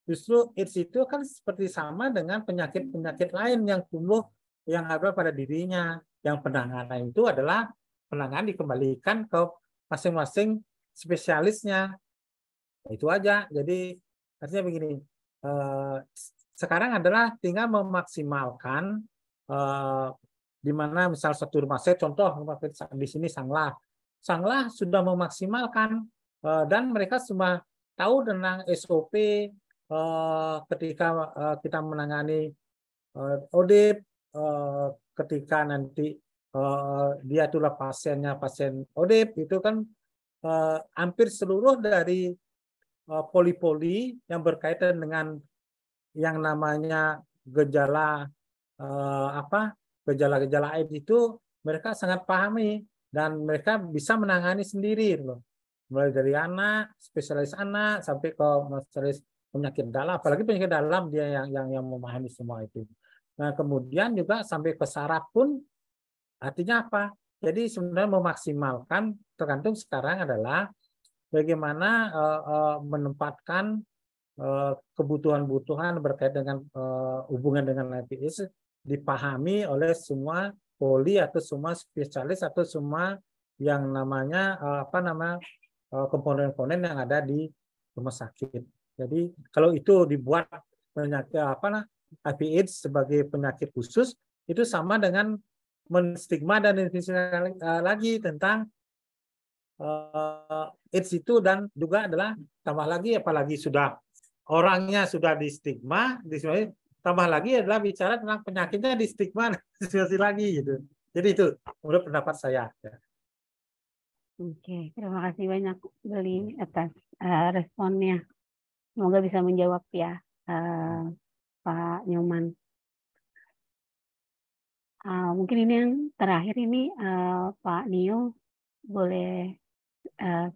Justru AIDS itu kan seperti sama dengan penyakit-penyakit lain yang tumbuh yang ada pada dirinya. Yang penanganan itu adalah penanganan dikembalikan ke masing-masing spesialisnya. Itu aja. Jadi artinya begini, sekarang adalah tinggal memaksimalkan di mana misal satu rumah sakit, contoh rumah sakit di sini Sanglah sudah memaksimalkan dan mereka semua tahu tentang SOP ketika kita menangani ODP, ketika nanti dia itulah pasien ODP itu kan hampir seluruh dari poli-poli yang berkaitan dengan yang namanya gejala-gejala AIDS itu mereka sangat pahami dan mereka bisa menangani sendiri loh. Mulai dari spesialis anak sampai ke spesialis penyakit dalam, apalagi penyakit dalam dia yang memahami semua itu. Nah, kemudian juga sampai ke saraf pun artinya apa? Jadi sebenarnya memaksimalkan tergantung sekarang adalah bagaimana menempatkan kebutuhan-kebutuhan berkait dengan hubungan dengan HIV/AIDS dipahami oleh semua poli atau semua spesialis atau semua yang namanya komponen-komponen yang ada di rumah sakit. Jadi kalau itu dibuat penyakit HIV/AIDS sebagai penyakit khusus, itu sama dengan menstigma dan definisikan lagi tentang AIDS itu, dan juga adalah tambah lagi apalagi sudah orangnya sudah di stigma, tambah lagi adalah bicara tentang penyakitnya di stigma lagi gitu. Jadi itu menurut pendapat saya. Oke, terima kasih banyak Beli atas responnya. Semoga bisa menjawab ya Pak Nyoman. Mungkin ini yang terakhir ini Pak Nio boleh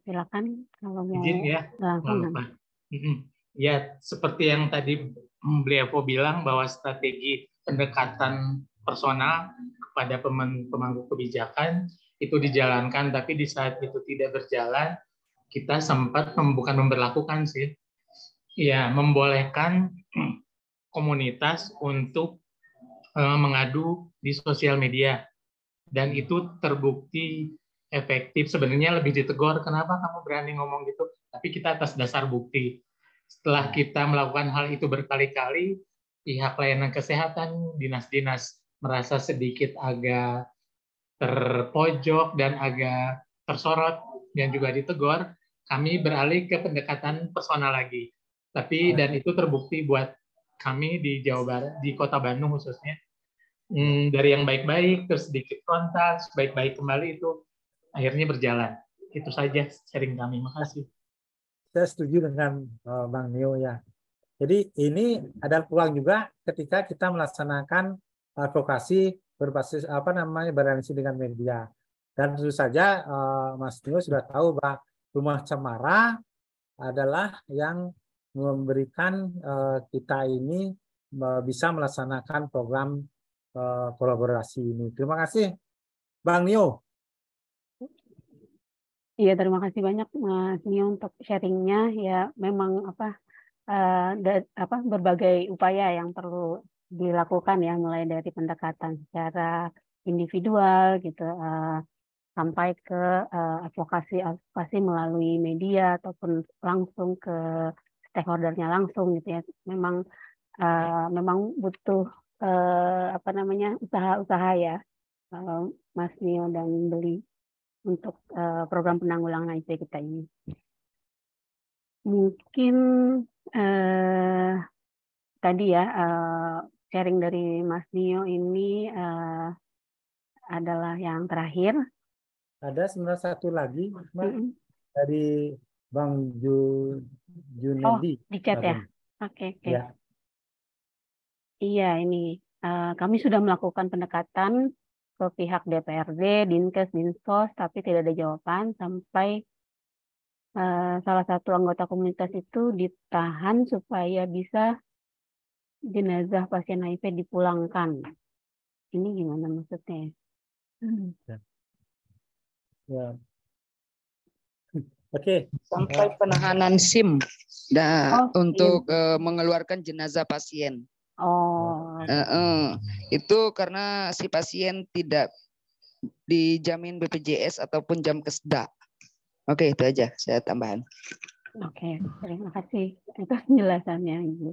silakan kalau mau izin ya, langsung. Ya, seperti yang tadi beliau bilang bahwa strategi pendekatan personal kepada pemangku kebijakan itu dijalankan, tapi di saat itu tidak berjalan, kita sempat bukan memberlakukan sih, ya membolehkan komunitas untuk mengadu di sosial media, dan itu terbukti efektif. Sebenarnya lebih ditegur, kenapa kamu berani ngomong gitu, tapi kita atas dasar bukti. Setelah kita melakukan hal itu berkali-kali, pihak layanan kesehatan, dinas-dinas merasa sedikit agak terpojok dan agak tersorot dan juga ditegur, kami beralih ke pendekatan personal lagi. Tapi dan itu terbukti buat kami di Jawa Barat, di Kota Bandung khususnya, dari yang baik-baik terus sedikit frontal, baik-baik kembali itu akhirnya berjalan. Itu saja sharing kami. Makasih. Saya setuju dengan Bang Nio ya. Jadi ini adalah peluang juga ketika kita melaksanakan advokasi berbasis berrelasi dengan media. Dan tentu saja Mas Nio sudah tahu bahwa Rumah Cemara adalah yang memberikan kita ini bisa melaksanakan program kolaborasi ini. Terima kasih, Bang Nio. Iya, terima kasih banyak Mas Nio untuk sharingnya. Ya, memang berbagai upaya yang perlu dilakukan ya, mulai dari pendekatan secara individual gitu, sampai ke advokasi melalui media ataupun langsung ke stakeholdernya langsung gitu ya. Memang butuh usaha-usaha ya, Mas Nio dan Beli, untuk program penanggulangan HIV kita ini. Mungkin tadi ya sharing dari Mas Nio ini adalah yang terakhir. Ada sebenarnya satu lagi, Mbak, dari Bang Junedi. Di chat ya? Oke. Ya. Iya, ini kami sudah melakukan pendekatan ke pihak DPRD, Dinkes, Dinsos, tapi tidak ada jawaban sampai salah satu anggota komunitas itu ditahan supaya bisa jenazah pasien HIV dipulangkan. Ini gimana maksudnya? Ya. Oke. Sampai penahanan SIM untuk mengeluarkan jenazah pasien. Itu karena si pasien tidak dijamin BPJS ataupun Jamkesda. Oke, itu aja saya tambahan. Oke, terima kasih atas penjelasannya, Ibu.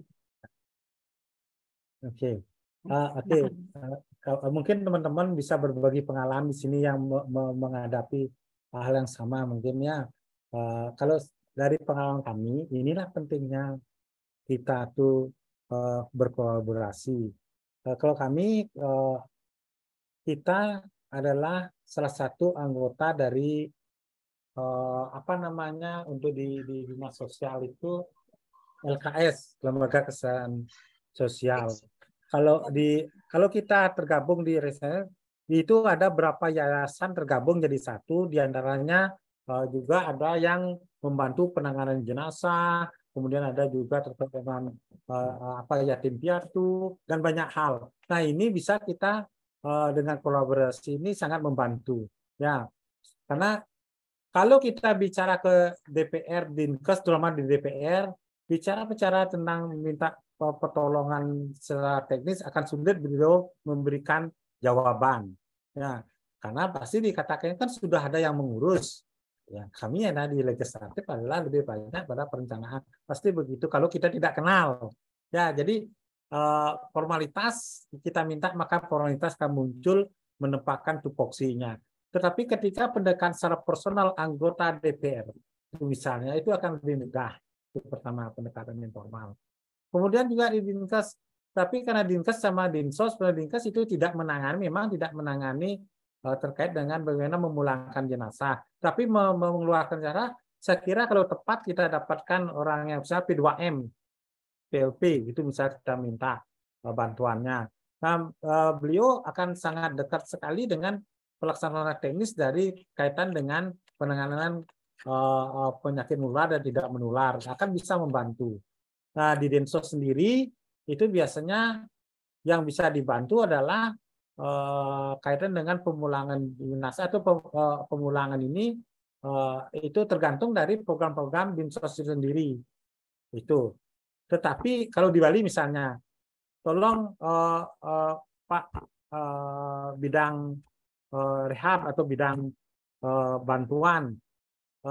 Oke. Mungkin teman-teman bisa berbagi pengalaman di sini yang menghadapi hal yang sama mungkin ya. Kalau dari pengalaman kami, inilah pentingnya kita tuh berkolaborasi. Kalau kami, kita adalah salah satu anggota dari untuk di dinas sosial itu LKS, Lembaga Kesehatan Sosial. Kalau kita tergabung di RESES, itu ada berapa yayasan tergabung jadi satu, diantaranya juga ada yang membantu penanganan jenazah, kemudian ada juga terkait dengan yatim piatu dan banyak hal. Nah, ini bisa kita dengan kolaborasi ini sangat membantu ya. Karena kalau kita bicara ke DPR, Dinkes, terutama di DPR, bicara tentang minta pertolongan secara teknis akan sulit beliau memberikan jawaban. Ya, karena pasti dikatakan kan sudah ada yang mengurus. Ya, kami yang ada di legislatif adalah lebih banyak pada perencanaan. Pasti begitu kalau kita tidak kenal. Ya, jadi formalitas kita minta, maka formalitas akan muncul menempatkan tupoksinya. Tetapi ketika pendekatan secara personal anggota DPR, misalnya, itu akan lebih mudah. Itu pertama, pendekatan yang formal. Kemudian juga di Dinkes, tapi karena Dinkes sama Dinsos, Dinkes itu memang tidak menangani terkait dengan bagaimana memulangkan jenazah. Tapi mengeluarkan cara, saya kira kalau tepat kita dapatkan orang yang bisa P2M, PLP, itu bisa kita minta bantuannya. Nah, beliau akan sangat dekat sekali dengan pelaksanaan teknis dari kaitan dengan penanganan penyakit menular dan tidak menular, akan bisa membantu. Nah, di Dinsos sendiri itu biasanya yang bisa dibantu adalah kaitan dengan pemulangan jenazah atau pemulangan ini itu tergantung dari program-program Dinsos sendiri. Itu. Tetapi kalau di Bali misalnya, tolong Pak bidang rehab atau bidang bantuan,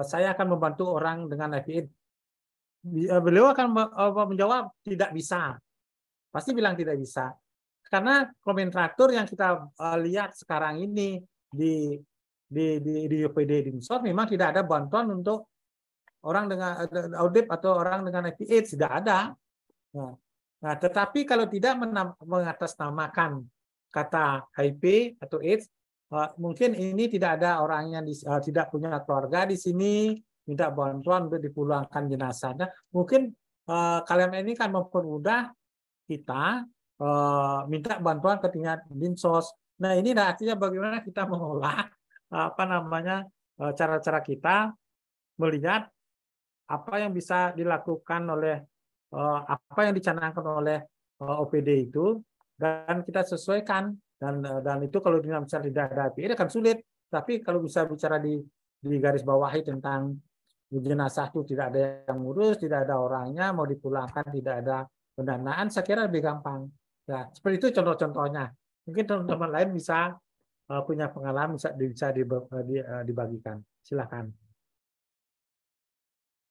saya akan membantu orang dengan HIV. Beliau akan menjawab tidak bisa, pasti bilang tidak bisa, karena nomenklatur yang kita lihat sekarang ini di UPD Dinsos memang tidak ada bantuan untuk orang dengan audit atau orang dengan HIV/AIDS, tidak ada. Nah, tetapi kalau tidak mengatasnamakan kata HIV atau AIDS, mungkin ini tidak ada orang yang tidak punya keluarga di sini, minta bantuan untuk dipulangkan jenazahnya. Mungkin kalian ini kan mempermudah kita minta bantuan ke tingkat Dinsos. Nah, ini artinya bagaimana kita mengolah cara-cara kita melihat apa yang bisa dilakukan oleh apa yang dicanangkan oleh OPD itu dan kita sesuaikan dan itu kalau misalnya tidak ada IPID akan sulit. Tapi kalau bisa bicara di garis bawahi tentang jenazah itu tidak ada yang ngurus, tidak ada orangnya, mau dipulangkan tidak ada pendanaan, saya kira lebih gampang. Ya, seperti itu contoh-contohnya. Mungkin teman-teman lain bisa punya pengalaman bisa dibagikan. Silakan.